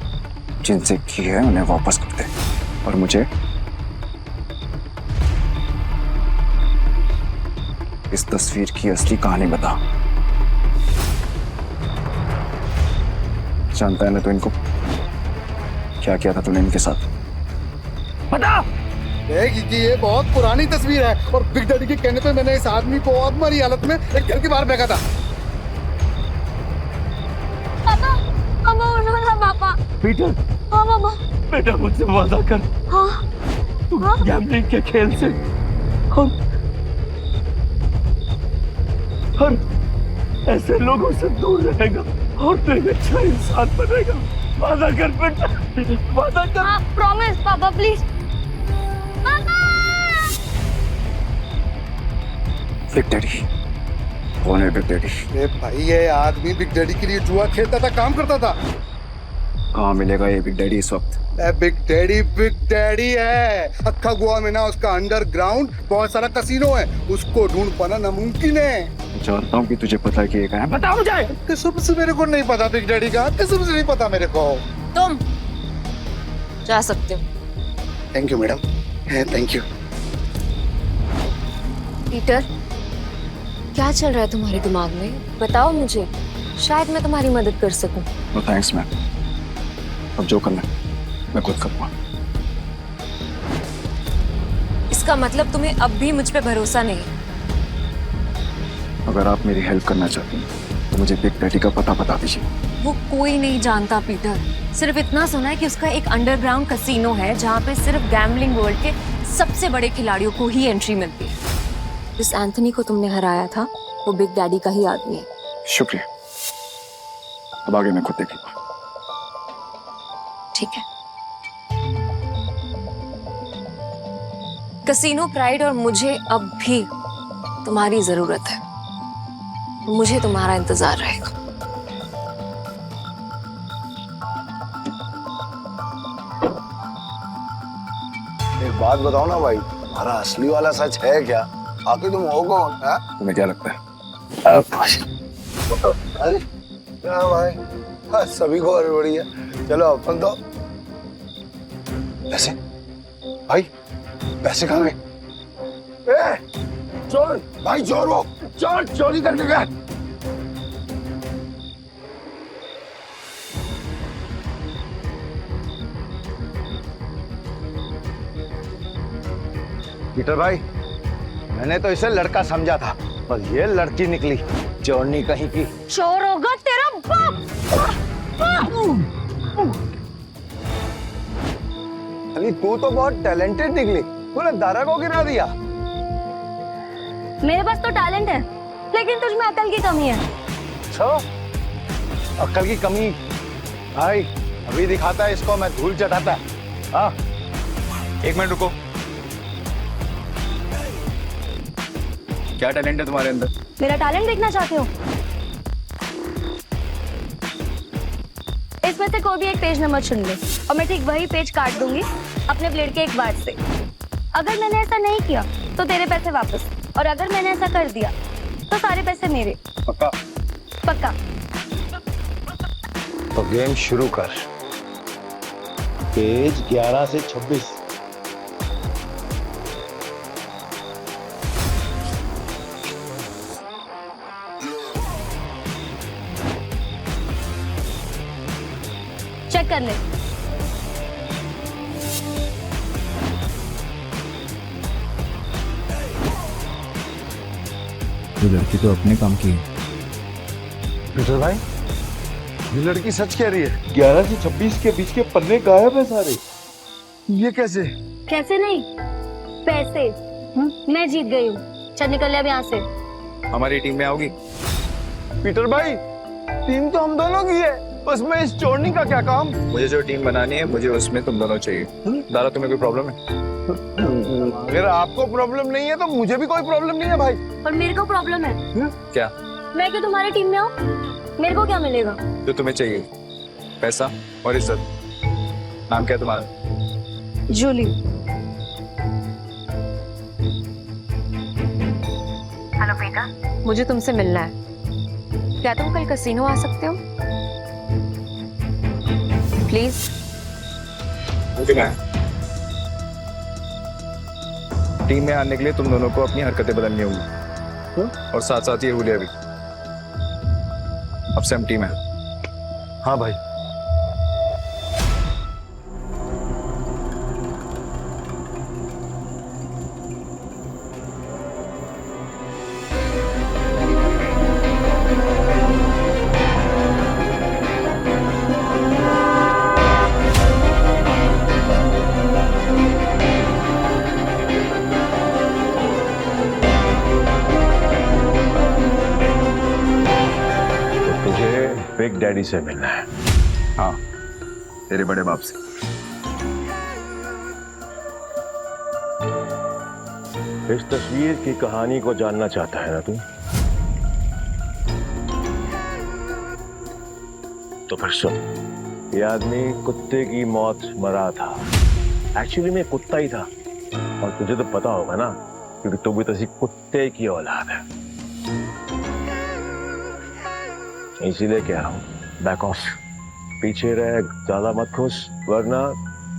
जिनसे की है उन्हें वापस कर दे, और मुझे इस तस्वीर की असली कहानी बता। जानता है ना तो इनको क्या किया था तूने इनके साथ? बता। देख ये बहुत पुरानी तस्वीर है और बिग डैडी के कहने पे मैंने इस आदमी को और मरी हालत में एक घर के बाहर फेंका था। पापा, पापा उठो ना पापा। पीटर, हाँ पापा। बेटा मुझसे वादा कर, हाँ तू गैम्बलिंग के खेल से और ऐसे लोगों से दूर रहेगा और तू एक अच्छा इंसान बनेगा। वादा कर बेटा, वादा कर। हाँ प्रॉमिस पापा प्लीज। बिग डैडी कौन है? बिग डैडी अरे भाई ये आदमी बिग डैडी के लिए जुआ खेलता था, काम करता था। कहाँ मिलेगा ये बिग डैडी इस वक्त? बिग डैडी है। अक्खा गोवा में ना उसका अंडरग्राउंड बहुत सारा कसीनो है, उसको ढूंढ पाना नामुमकिन है। जानता हूँ कि तुझे पता है कि ये कहाँ है। बताओ मुझे। कसम से मेरे को नहीं पता बिग डैडी का, कसम से नहीं पता मेरे को। तुम जा सकते हो। Thank you madam, thank you. Peter, क्या चल रहा है तुम्हारे दिमाग में? बताओ मुझे, शायद मैं तुम्हारी मदद कर सकूं। नो थैंक्स मैम, अब जो करना है मैं खुद करूँगा। इसका मतलब तुम्हें अब भी मुझ पे भरोसा नहीं? अगर आप मेरी हेल्प करना चाहती हैं तो मुझे बिग डैडी का पता बता दीजिए। वो कोई नहीं जानता पीटर, सिर्फ इतना सुना है कि उसका एक अंडरग्राउंड कसीनो है जहाँ पे सिर्फ गैम्बलिंग वर्ल्ड के सबसे बड़े खिलाड़ियों को ही एंट्री मिलती है। जिस एंथनी को तुमने हराया था वो बिग डैडी का ही आदमी है। शुक्रिया, अब आगे मैं खुद देख लूंगा। ठीक है। कसीनो प्राइड और मुझे अब भी तुम्हारी जरूरत है। मुझे तुम्हारा इंतजार रहेगा। एक बात बताओ ना भाई, तुम्हारा असली वाला सच है क्या? आखिर तुम हो कौन? तुम्हें क्या लगता है? अरे क्या भाई, सभी को हड़बड़ी है। चलो अपन तो पैसे, भाई पैसे कहाँ गए? चोर भाई, चोर वो चोर चोरी करके गया। पीटर भाई, मैंने तो इसे लड़का समझा था, पर ये लड़की निकली चोरनी कहीं की। चोर होगा तेरा बाप। अरे तू तो बहुत टैलेंटेड निकली, तूने दारा को गिरा दिया। मेरे पास तो टैलेंट है, लेकिन तुझ में अकल की कमी है। अच्छा, अकल की कमी? भाई अभी दिखाता है इसको मैं धूल चटाता। हाँ एक मिनट रुको, क्या टैलेंट है तुम्हारे अंदर? मेरा टैलेंट देखना चाहते हो? इसमें से कोई भी एक पेज नंबर चुन ले और मैं ठीक वही पेज काट दूंगी अपने ब्लेड के एक बार से। अगर मैंने ऐसा नहीं किया तो तेरे पैसे वापस, और अगर मैंने ऐसा कर दिया तो सारे पैसे मेरे। पक्का? पक्का। तो गेम शुरू कर। पेज 11 से 26। चेक कर ले। ये लड़की तो अपने काम की है। पीटर भाई, ये लड़की सच कह रही है। 11 से 26 के बीच के पन्ने गायब है सारे। ये कैसे? कैसे नहीं, पैसे। मैं जीत गई हूँ, चल निकल अब यहाँ से। हमारी टीम में आओगी? पीटर भाई, टीम तो हम दोनों की है, उसमें इस चोरनी का क्या काम? मुझे जो टीम बनानी है मुझे उसमें तुम दोनों चाहिए। दारा, तुम्हें कोई प्रॉब्लम है? अगर आपको प्रॉब्लम नहीं है तो मुझे भी कोई प्रॉब्लम नहीं है भाई। पर मेरे को प्रॉब्लम है। क्या? मैं क्यों तुम्हारी टीम में हूँ? मेरे को क्या मिलेगा? जो तुम्हें चाहिए, पैसा और इज्जत। नाम क्या है तुम्हारा? जूली। हेलो बेटा, मुझे तुमसे मिलना है। क्या तुम कल कसीनो आ सकते हो प्लीज? टीम में आने के लिए तुम दोनों को अपनी हरकतें बदलनी होंगी, और साथ साथ ये हुलिया भी। अब से हम टीम है। हाँ भाई। बिग डैडी से मिलना है। हाँ, तेरे बड़े बाप से। इस तस्वीर की कहानी को जानना चाहता है ना तू? तो फिर सुन, ये आदमी कुत्ते की मौत मरा था। एक्चुअली में कुत्ता ही था, और तुझे तो पता होगा ना, क्योंकि तू भी तो कुत्ते की औलाद है। इसीलिए कह रहा हूं, बैक ऑफ, पीछे रह, ज्यादा मत खुश, वरना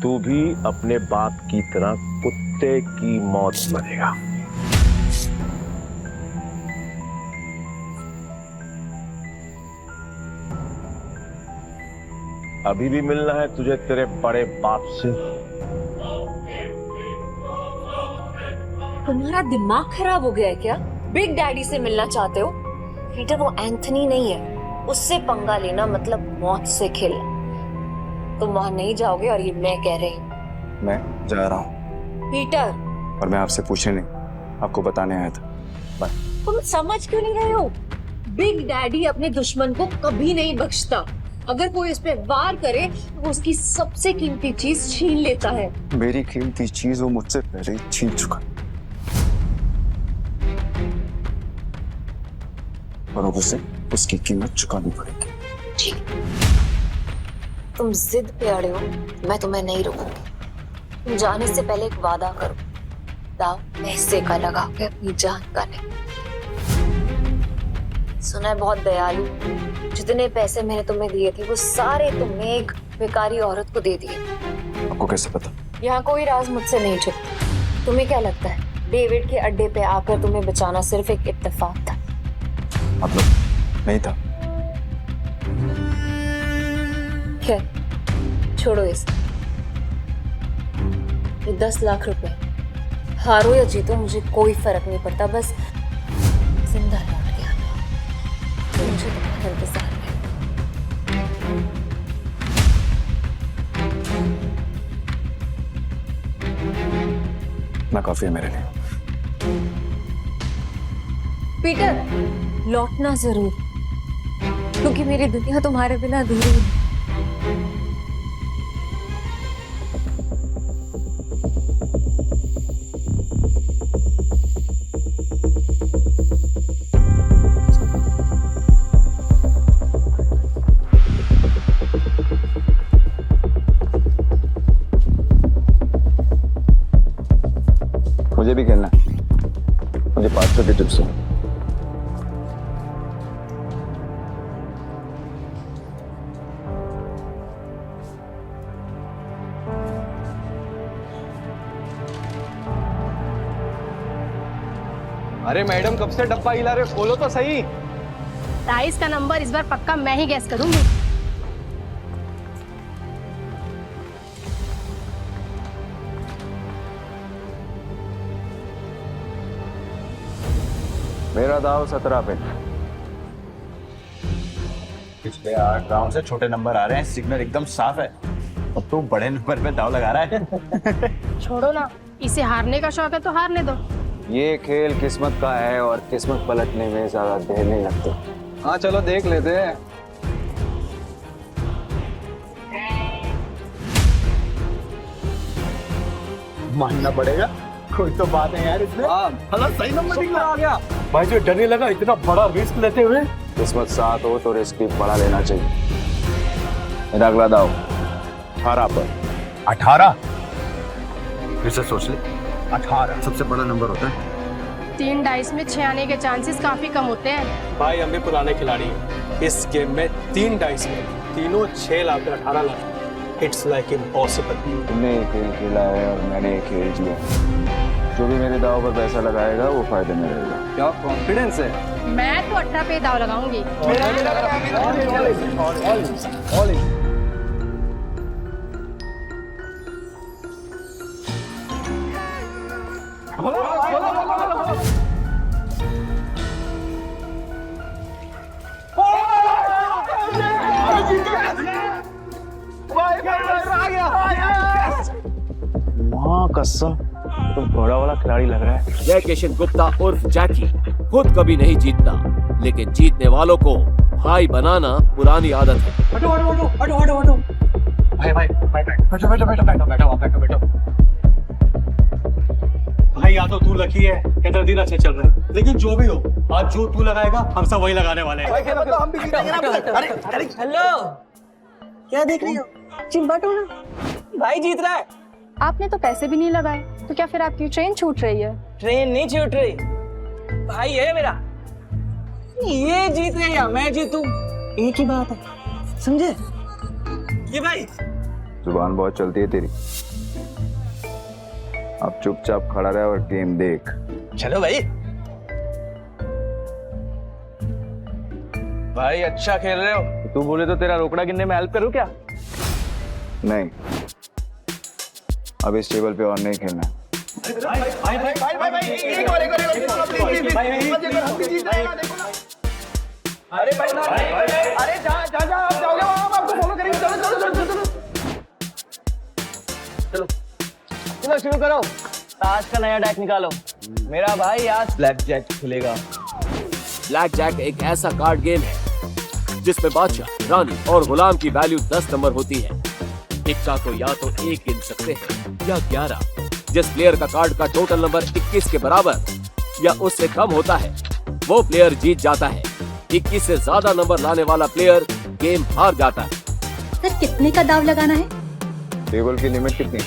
तू भी अपने बाप की तरह कुत्ते की मौत मरेगा। अभी भी मिलना है तुझे तेरे बड़े बाप से? तुम्हारा दिमाग खराब हो गया है क्या? बिग डैडी से मिलना चाहते हो? पीटर, वो एंथनी नहीं है, उससे पंगा लेना मतलब मौत से खेलना। तुम वहां नहीं जाओगे, और ये मैं कह रही हूँ। मैं जा रहा हूँ। पीटर, और मैं आपसे पूछने नहीं, आपको बताने आया था। बाय। तुम समझ क्यों नहीं रहे हो? बिग डैडी अपने दुश्मन को कभी नहीं बख्शता। अगर कोई इस पे वार करे तो वो उसकी सबसे कीमती चीज छीन लेता है। मेरी कीमती चीज वो मुझसे पहले ही छीन चुका, और अब उसे उसकी कीमत चुकानी पड़ेगी। ठीक, तुम जिद पे अड़े हो, मैं तुम्हें नहीं रोकूंगी। तुम जाने से पहले एक वादा करो, दाव पैसे का लगा के अपनी जान का नहीं। सुना है बहुत दयालु, जितने पैसे मैंने तुम्हें दिए थे वो सारे तुमने एक बेकारी औरत को दे दिए। आपको कैसे पता? यहाँ कोई राज मुझसे नहीं छुपता। तुम्हें क्या लगता है डेविड के अड्डे पे आकर तुम्हें बचाना सिर्फ एक इत्तेफाक था? मतलब नहीं था। खैर, छोड़ो इसे। ये 10 लाख रुपए, हारो या जीतो मुझे कोई फर्क नहीं पड़ता, बस जिंदा लौट के आना। मुझे तुम्हारा इंतजार है। ना काफी है मेरे लिए। पीटर, लौटना जरूर, क्योंकि मेरी दुनिया तुम्हारे बिना अधूरी है। मुझे भी खेलना है। मुझे 500 की टिप्स है। अरे मैडम, कब से डब्बा हिला रहे हो? खोलो तो सही। राइस का नंबर इस बार पक्का मैं ही गैस करूंगी। मेरा दाव 17 पे। पिछले 8 राउंड से छोटे नंबर आ रहे हैं, सिग्नल एकदम साफ है, और तू बड़े नंबर पे दाव लगा रहा है। छोड़ो ना, इसे हारने का शौक है तो हारने दो। ये खेल किस्मत का है, और किस्मत पलटने में ज्यादा देर नहीं लगती। हाँ चलो देख लेते हैं। मानना पड़ेगा, कोई तो बात है यार इसमें। हाँ, सही नंबर निकला। आ गया भाई, जो डरने लगा इतना बड़ा रिस्क लेते हुए। किस्मत साथ हो तो रिस्क भी बड़ा लेना चाहिए। मेरा अगला दाव 18 पर। 18? फिर से सोच ले, 18 सबसे बड़ा नंबर होता है। 3 डाइस में 6 आने के चांसेस काफी कम होते हैं। भाई, हम भी पुराने खिलाड़ी हैं। इस गेम में 3 डाइस में तीनों 6 lakh 18 lakh. It's like impossible. तुमने एक खेल खेला है और मैंने एक खेल जिया। जो भी मेरे दाव पर पैसा लगाएगा वो फायदे में रहेगा। क्या कॉन्फिडेंस है? मैं तो 18 पे दाव लगाऊंगी। माँ कसम, तुम बड़ा वाला खिलाड़ी लग रहा है। जय किशन गुप्ता उर्फ जैकी खुद कभी नहीं जीतता, लेकिन जीतने वालों को भाई बनाना पुरानी आदत है। हटो हटो हटो हटो हटो हटो भाई भाई बैठो बैठो बैठो बैठो बैठो आप बैठो बैठो भाई या तो तू लकी है या तेरा दिन अच्छे चल रहे हैं, लेकिन जो भी हो आज जो तू लगाएगा हम सब वही लगाने वाले हैं। हम भी जीतेंगे ना। अरे अरे हेलो, क्या देख रही हो? चिंबाटो ना, भाई जीत रहा है। आपने तो पैसे भी नहीं लगाए, तो क्या फिर आपकी ट्रेन छूट रही है? ट्रेन नहीं छूट रही, भाई है मेरा। ये जीत रहे या मैं जीतूं, एक ही बात है, समझे? ये भाई जुबान बहुत चलती है तेरी। अब चुपचाप खड़ा रहे और गेम देख। चलो भाई। भाई अच्छा खेल रहे हो, तू बोले तो तेरा रोकड़ा गिनने में हेल्प करूं क्या? नहीं, अब इस टेबल पे और नहीं खेलना। अरे जा आप जाओगे वहां, हम आपको फॉलो करेंगे। चलो चलो चलो चलो चलो चलो शुरू करो। आज का नया डेक निकालो। मेरा भाई आज ब्लैक जैक खेलेगा। ब्लैक जैक एक ऐसा कार्ड गेम है जिसमें बादशाह, रानी और गुलाम की वैल्यू 10 नंबर होती है। इक्का को या तो 1 गिन सकते हैं या 11। जिस प्लेयर का कार्ड का टोटल नंबर 21 के बराबर या उससे कम होता है वो प्लेयर जीत जाता है। 21 से ज्यादा नंबर लाने वाला प्लेयर गेम हार जाता है। सर कितने का दाव लगाना है? टेबल की लिमिट कितनी?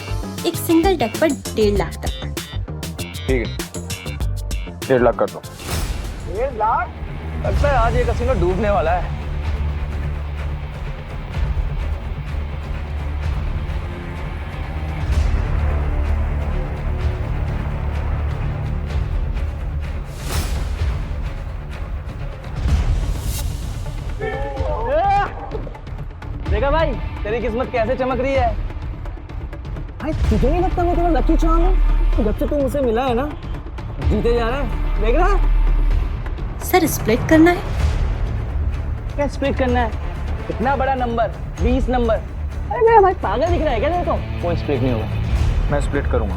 एक सिंगल डेक पर 1.5 लाख तक। ठीक है, 1.5 लाख कर दो। 1.5 लाख? लगता है आज ये कसिनो डूबने वाला है। देखा भाई, तेरी किस्मत कैसे चमक रही है। भाई तुझे नहीं लगता मैं तेरा लकी चार्म हूँ? जब से तू मुझसे मिला है ना, जीते जा रहा है, देख रहा है? सर स्प्लिट करना है? क्या स्प्लिट करना है? इतना बड़ा नंबर, 20 नंबर। अरे मेरा भाई पागल दिख रहा है क्या तेरे को? कोई स्प्लिट नहीं होगा। मैं स्प्लिट करूंगा।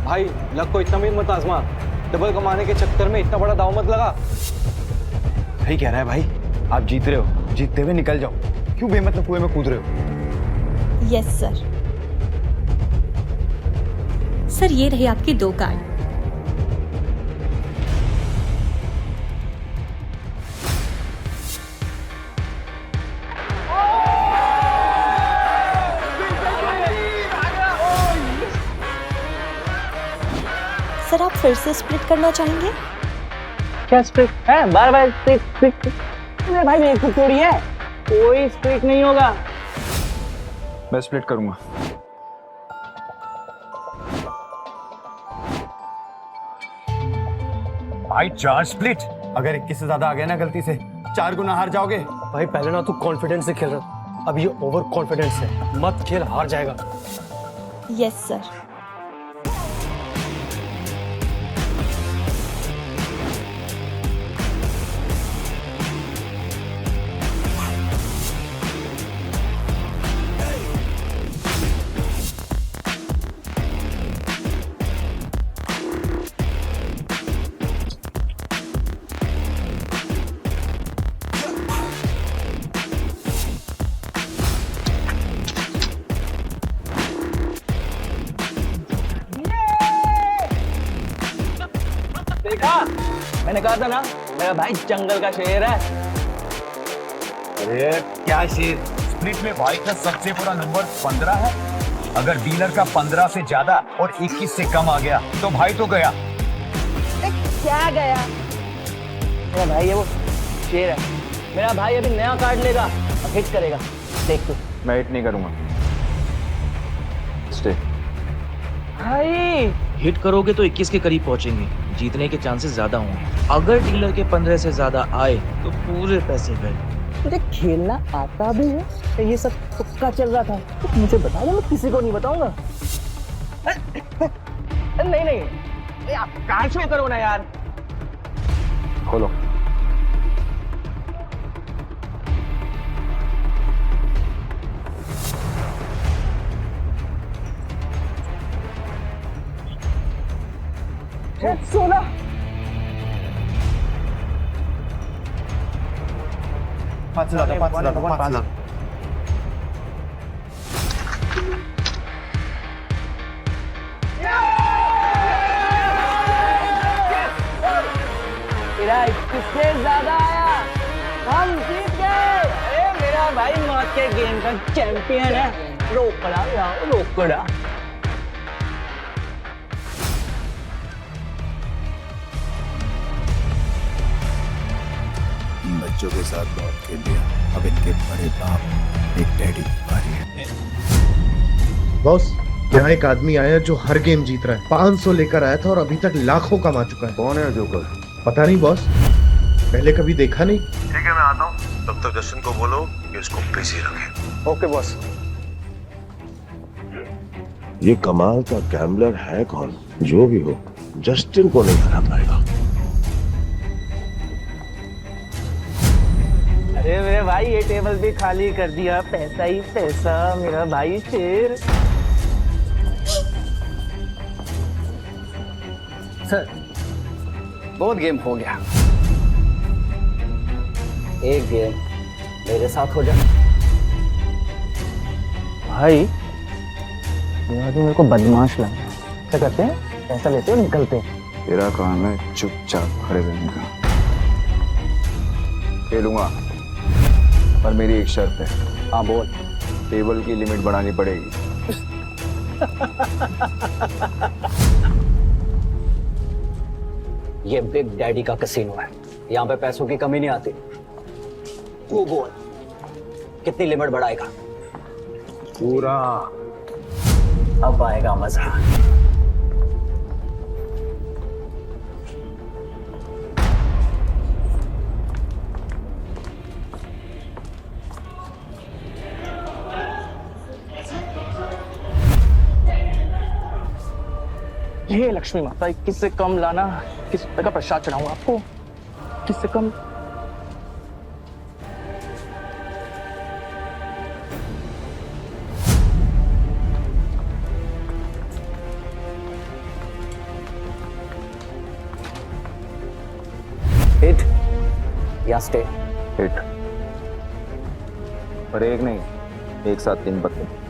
भाई लक को इतना भी मत आजमा, डबल कमाने के चक्कर में इतना बड़ा दाव मत लगा। सही कह रहा है भाई, आप जीत रहे हो, जीतते हुए निकल जाओ, क्यों बेमतलब कुएं में कूद रहे हो? Yes sir. सर ये रही आपकी 2 कार्ड। सर आप फिर से स्प्लिट करना चाहेंगे? क्या स्प्लिट है? बार स्प्लिट। अरे भाई मेरी खुद थोड़ी है, कोई स्प्लिट नहीं होगा। मैं स्प्लिट करूंगा। भाई 4 स्प्लिट, अगर 21 से ज्यादा आ गया ना गलती से 4 गुना हार जाओगे। भाई पहले ना तू कॉन्फिडेंस से खेल रहा, अब ये ओवर कॉन्फिडेंस है, मत खेल, हार जाएगा। Yes sir. देखा, मैंने कहा था ना मेरा भाई जंगल का शेर है। अरे क्या शेर, स्प्लिट में भाई का सबसे बड़ा नंबर 15 है। अगर डीलर का 15 से ज्यादा और 21 से कम आ गया तो भाई तो गया। क्या गया? मेरा भाई है वो शेर है। मेरा भाई अभी नया कार्ड लेगा और हिट करेगा, देख तू। मैं हिट नहीं करूंगा। स्टे। भाई हिट करोगे तो 21 के करीब पहुंचेंगे, जीतने के चांसेस ज्यादा होंगे। अगर डीलर के 15 से ज्यादा आए तो पूरे पैसे गए। तुझे खेलना आता भी है तो ये सब तुक्का चल रहा था, तो मुझे बता दो, मैं किसी को नहीं बताऊंगा। नहीं नहीं, आप कार शो करो ना यार। खोलो। 5 5 तेरा 21 से ज्यादा आया, हम जीत गए। अरे मेरा भाई मौत के गेम का चैंपियन है। रोकड़ा लाओ रोकड़ा। बच्चों के साथ बहुत खेल लिया, अब इनके बड़े बाप एक डैडी की बारी है। बॉस, यहाँ एक आदमी आया जो हर गेम जीत रहा है। 500 लेकर आया था और अभी तक लाखों कमा चुका है। कौन है जोकर? पता नहीं बॉस, पहले कभी देखा नहीं। ठीक है, मैं आता हूँ। तब तक जस्टिन को बोलो कि उसको बिजी रखे। Okay boss. ये कमाल का गैम्बलर है कौन? जो भी हो, जस्टिन को नहीं हरा पाएगा। अरे मेरे भाई ये टेबल भी खाली कर दिया, पैसा ही पैसा, मेरा भाई शेर। सर, बहुत गेम हो गया, एक गेम मेरे साथ हो जाए। भाई ये आदमी मेरे को बदमाश लगा। क्या करते हैं, पैसा लेते हैं निकलते हैं। तेरा काम है चुपचाप खड़े रहने का। खेलूंगा, पर मेरी एक शर्त है। हाँ बोल। टेबल की लिमिट बढ़ानी पड़ेगी। ये बिग डैडी का कैसीनो है, यहाँ पे पैसों की कमी नहीं आती। तू बोल, कितनी लिमिट बढ़ाएगा? पूरा। अब आएगा मजा। ये लक्ष्मी माता, 21 से कम लाना, 21 रुपए का प्रसाद चढ़ाऊंगा आपको। 21 से कम। हिट या स्टे? हिट। पर एक नहीं, एक साथ 3 पत्ते।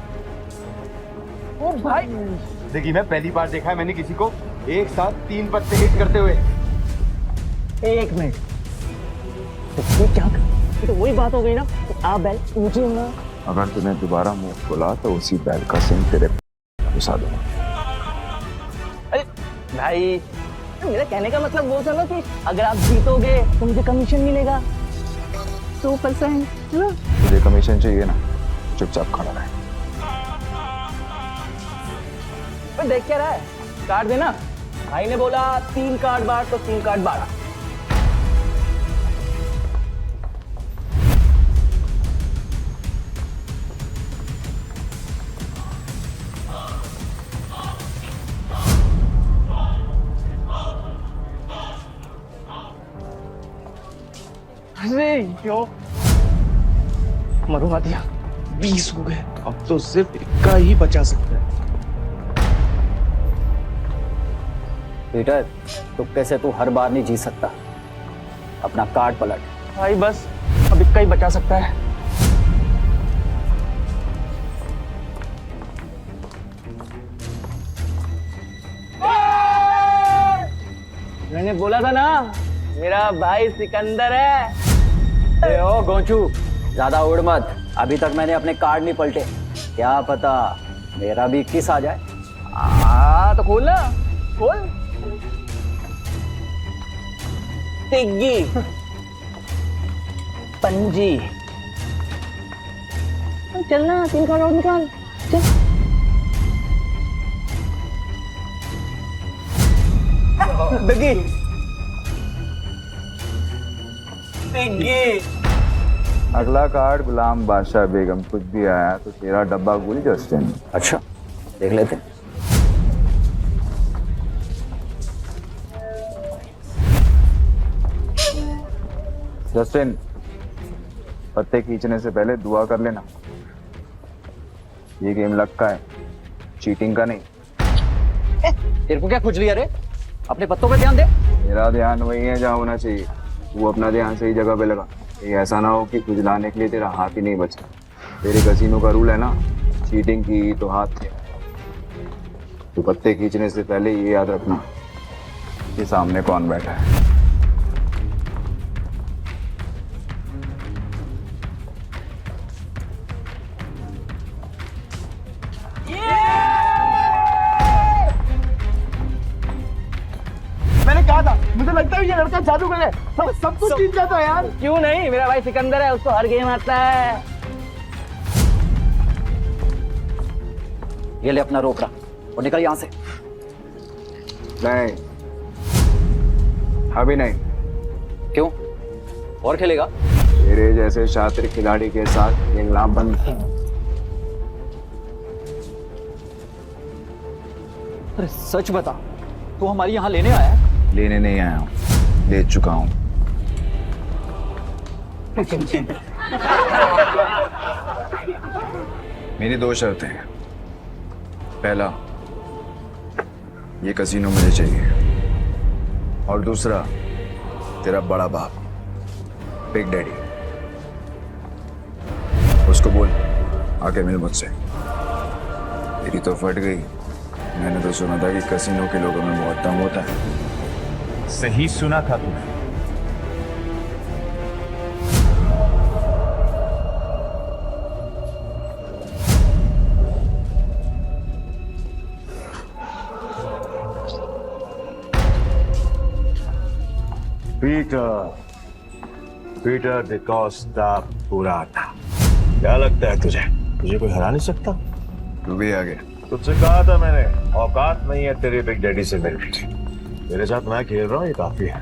ओ भाई, देखिए मैं पहली बार देखा है मैंने किसी को एक साथ 3 पत्ते हिट करते हुए। एक मिनट, तो क्या? ये तो वही बात हो गई ना, तो आप बैल मुझे ना। अगर तूने दोबारा मुंह खोला तो उसी बैल का सिंह तेरे घुसा दूंगा। अरे भाई, मेरा कहने का मतलब वो था ना कि अगर आप जीतोगे तो मुझे कमीशन मिलेगा 2%, है ना? तुझे कमीशन चाहिए ना, चुपचाप खड़ा रहे। देख क्या रहा है, कार्ड देना। भाई ने बोला 3 कार्ड बांट, तो 3 कार्ड बांटा। अरे यो, मरुआ दिया। 20 हो गए, अब तो सिर्फ 1 का ही बचा सकता है। पीटर, तुक्के से तू हर बार नहीं जीत सकता। अपना कार्ड पलट। भाई बस अब 1 का ही बचा सकता है। मैंने बोला था ना, मेरा भाई सिकंदर है। ओ गोचू, ज्यादा उड़ मत। अभी तक मैंने अपने कार्ड नहीं पलटे, क्या पता मेरा भी 21 आ जाए। तो खोल ना, खोल। तिग्गी, पंजी। चलना, 3 कार्ड और निकाल, चल। तिग्गी, तिग्गी। अगला कार्ड गुलाम बादशाह बेगम। कुछ भी आया तो तेरा डब्बा गुल जस्टिन। अच्छा, देख लेते। जस्टिन, पत्ते खींचने से पहले दुआ कर लेना। ये गेम लक का है, चीटिंग का नहीं। तेरे को क्या खुजली है रे? अपने पत्तों पे ध्यान दे। मेरा ध्यान वही है जहाँ होना चाहिए। वो अपना ध्यान सही जगह पे लगा। ये ऐसा ना हो कि कुछ लाने के लिए तेरा हाथ ही नहीं बचा। तेरे कसीनो का रूल है ना, चीटिंग की तो हाथ से। तो पत्ते खींचने से पहले ये याद रखना कि सामने कौन बैठा है। मैंने कहा था, मुझे लगता है ये लड़का जादूगर है, सब कुछ जीत जाता है यार। क्यों नहीं, मेरा भाई सिकंदर है, उसको हर गेम आता है। ये ले अपना रोकड़ा और निकल यहाँ से। नहीं, अभी नहीं। क्यों? और खेलेगा? तेरे जैसे शातिर खिलाड़ी के साथ खेलना बंद। अरे सच बता, तू हमारी यहाँ लेने आया है? लेने नहीं आया हूँ, ले चुका हूँ। मेरी दो शर्तें हैं। पहला, ये कसीनो मुझे चाहिए, और दूसरा, तेरा बड़ा बाप बिग डैडी, उसको बोल आके मिल मुझसे। मेरी तो फट गई। मैंने तो सुना था कि कसीनो के लोगों में बहुत दम होता है। सही सुना था तूने। पीटर डिकोस्टा पूरा था। क्या लगता है तुझे, तुझे कोई हरा नहीं सकता? तू भी आ गया। तुझसे कहा था मैंने, औकात नहीं है तेरे बिग डैडी से मिलने की। मेरे साथ मैं खेल रहा हूँ, ये काफी है।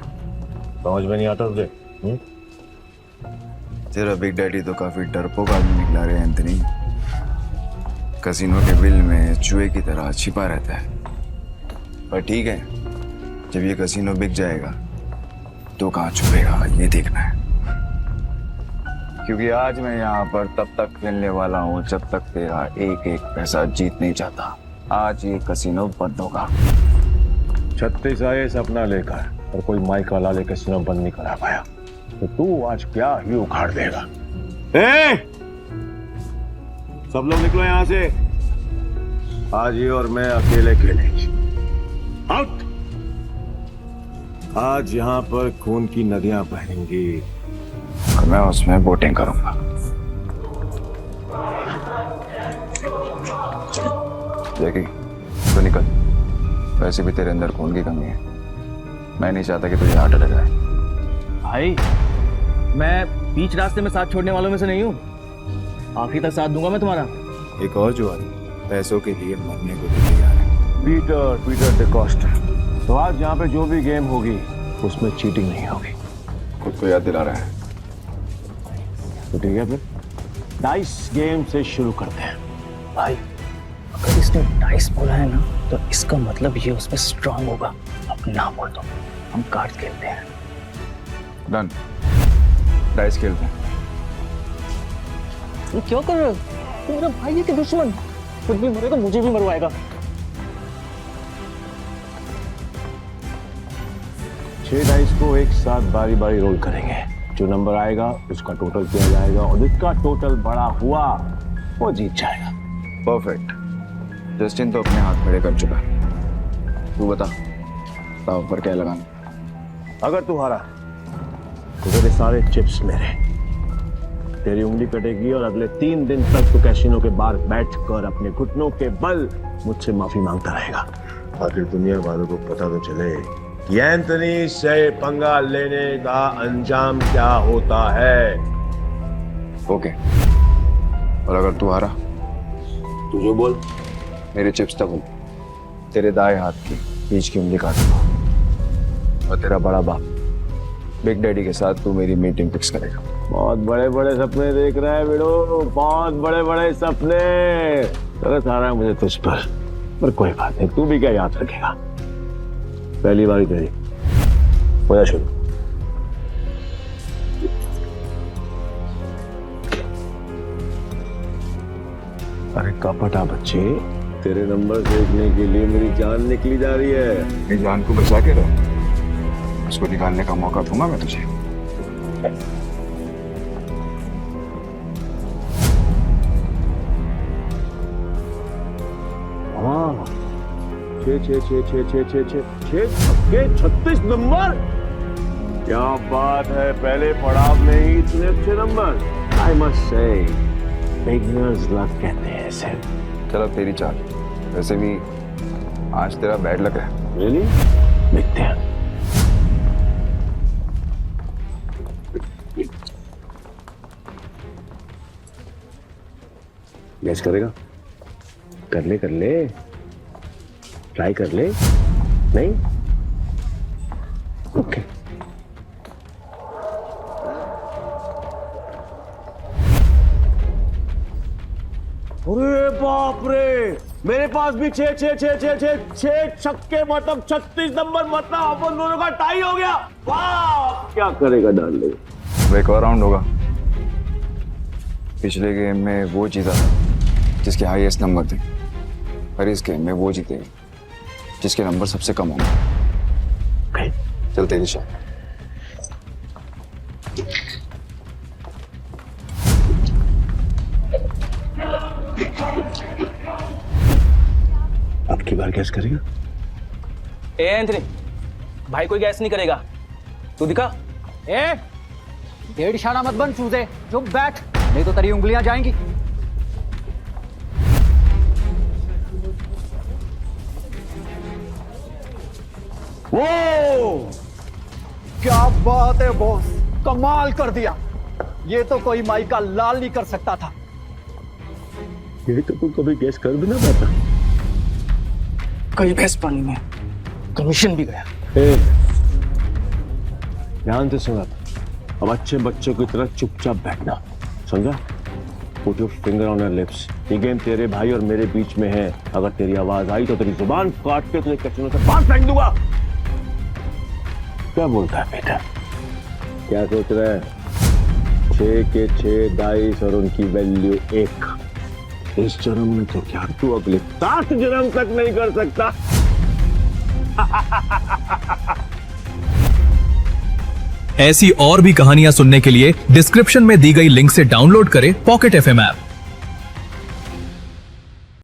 समझ में नहीं आता तुझे? तेरा बिग डैडी तो काफी डरपोक आदमी निकला रे एंथनी। कसीनो के बिल में चूहे की तरह छिपा रहता है। पर ठीक है, जब ये कसीनो बिक जाएगा तो कहाँ छुपेगा ये देखना है। क्योंकि आज मैं यहाँ पर तब तक खेलने वाला हूँ जब तक तेरा एक एक पैसा जीत नहीं जाता। आज ये कसीनो बंद होगा। 36 आए सपना लेकर और कोई माइक वाला ले कसीनो बंद नहीं करा पाया, तो तू आज क्या ही उखाड़ देगा। सब लोग निकलो यहाँ से। आज ये और मैं अकेले खेलेंगे। आउट। आज यहाँ पर खून की नदियां बहेंगी और मैं उसमें बोटिंग करूंगा। जैकी, तो निकल। वैसे भी तेरे अंदर खून की कमी है। मैं नहीं चाहता कि तुझे हार्ट अटैक आए। भाई, मैं बीच रास्ते में साथ छोड़ने वालों में से नहीं हूँ। आखिरी तक साथ दूंगा मैं तुम्हारा। एक और जुआरी पैसों के लिए मरने को भी तैयार है। पीटर डिकोस्टा, तो आज यहाँ पे जो भी गेम होगी उसमें चीटिंग नहीं होगी। खुद को याद दिला रहा है। तो ठीक है, फिर डाइस गेम से शुरू करते हैं। भाई, अगर इसने डाइस बोला है ना, तो इसका मतलब ये उसमें स्ट्रांग होगा। अब ना बोल दो, हम कार्ड खेलते हैं। डन, डाइस खेलते हैं। ये क्यों कर रहे हो? तुम मेरा भाई है कि दुश्मन? खुद भी मरेगा, मुझे भी मरवाएगा। 6 डाइस को एक साथ बारी बारी रोल करेंगे। जो नंबर आएगा उसका टोटल किया जाएगा और जिसका टोटल बड़ा हुआ वो जीत जाएगा। परफेक्ट। जस्टिन तो अपने हाथ खड़े कर चुका है। तू बता, दाव पर क्या लगाना? अगर तू हारा तो तेरे सारे चिप्स मेरे। तेरी उंगली कटेगी और अगले 3 दिन तक तू कैसीनो के बाहर बैठकर अपने घुटनों के बल मुझसे माफी मांगता रहेगा। आखिर दुनिया वालों को पता तो चले कि एंथनी से पंगा लेने का अंजाम क्या होता है। ओके। और अगर तू हारा? तू जो बोल। मेरे चिप्स डबल। तेरे दाएं हाथ की बीच की उंगली काटूंगा और तेरा बड़ा बाप बिग डैडी के साथ तू मेरी मीटिंग फिक्स करेगा। बहुत बड़े बड़े सपने देख रहा है बेड़ो, बहुत बड़े बड़े सपने। तरस आ रहा है मुझे तुझ पर कोई बात नहीं, तू भी क्या याद रखेगा। पहली बारी तेरी, हो जा शुरू। अरे कपटा बच्चे, तेरे नंबर देखने के लिए मेरी जान निकली जा रही है। मेरी जान को बचा के रहो, उसको निकालने का मौका दूंगा मैं तुझे। छक्के 36 नंबर। क्या बात है, पहले पड़ाव में ही इतने अच्छे number. I must say beginners luck कहते हैं इसे। चलो तेरी चाल। वैसे भी आज तेरा बैड लग रहा है। रियली? देखते हैं। गैस करेगा? कर ले ट्राई कर ले। नहीं? ओके। अरे बाप रे, मेरे पास भी छह छक्के, मतलब 36 नंबर, मतलब अपन दोनों का टाई हो गया। वाह, क्या करेगा डार्लिंग? अब एक और राउंड होगा। पिछले गेम में वो जीता था जिसके हाईएस्ट नंबर थे, और इस गेम में वो जीतेगा जिसके नंबर सबसे कम होंगे। चल तेरी शॉट। अब की बार गैस करेगा? ए एंथनी, भाई कोई गैस नहीं करेगा, तू दिखा। ए, डेढ़ इशारा मत बन चूजे, चुप बैठ, नहीं तो तेरी उंगलियां जाएंगी। वो क्या बात है बॉस, कमाल कर दिया। ये तो कोई माई का लाल नहीं कर सकता था। ये तो तू कभी गैस कर भी ना पाता। कई भैंस पानी में, कमीशन भी गया। ध्यान से सुना, अब अच्छे बच्चों की तरह चुपचाप बैठना, समझा? Put your finger on your lips. ये गेम तेरे भाई और मेरे बीच में है। अगर तेरी आवाज आई तो तेरी जुबान काट के तुझे कचरों से बाहर फेंक दूंगा। क्या बोलता है बेटा? क्या सोच रहा है? 6 के 6 डाइस और उनकी वैल्यू 1। इस जन्म में तो क्या, तू अगले 7 जन्म तक नहीं कर सकता। ऐसी और भी कहानियां सुनने के लिए डिस्क्रिप्शन में दी गई लिंक से डाउनलोड करें पॉकेट FM ऐप।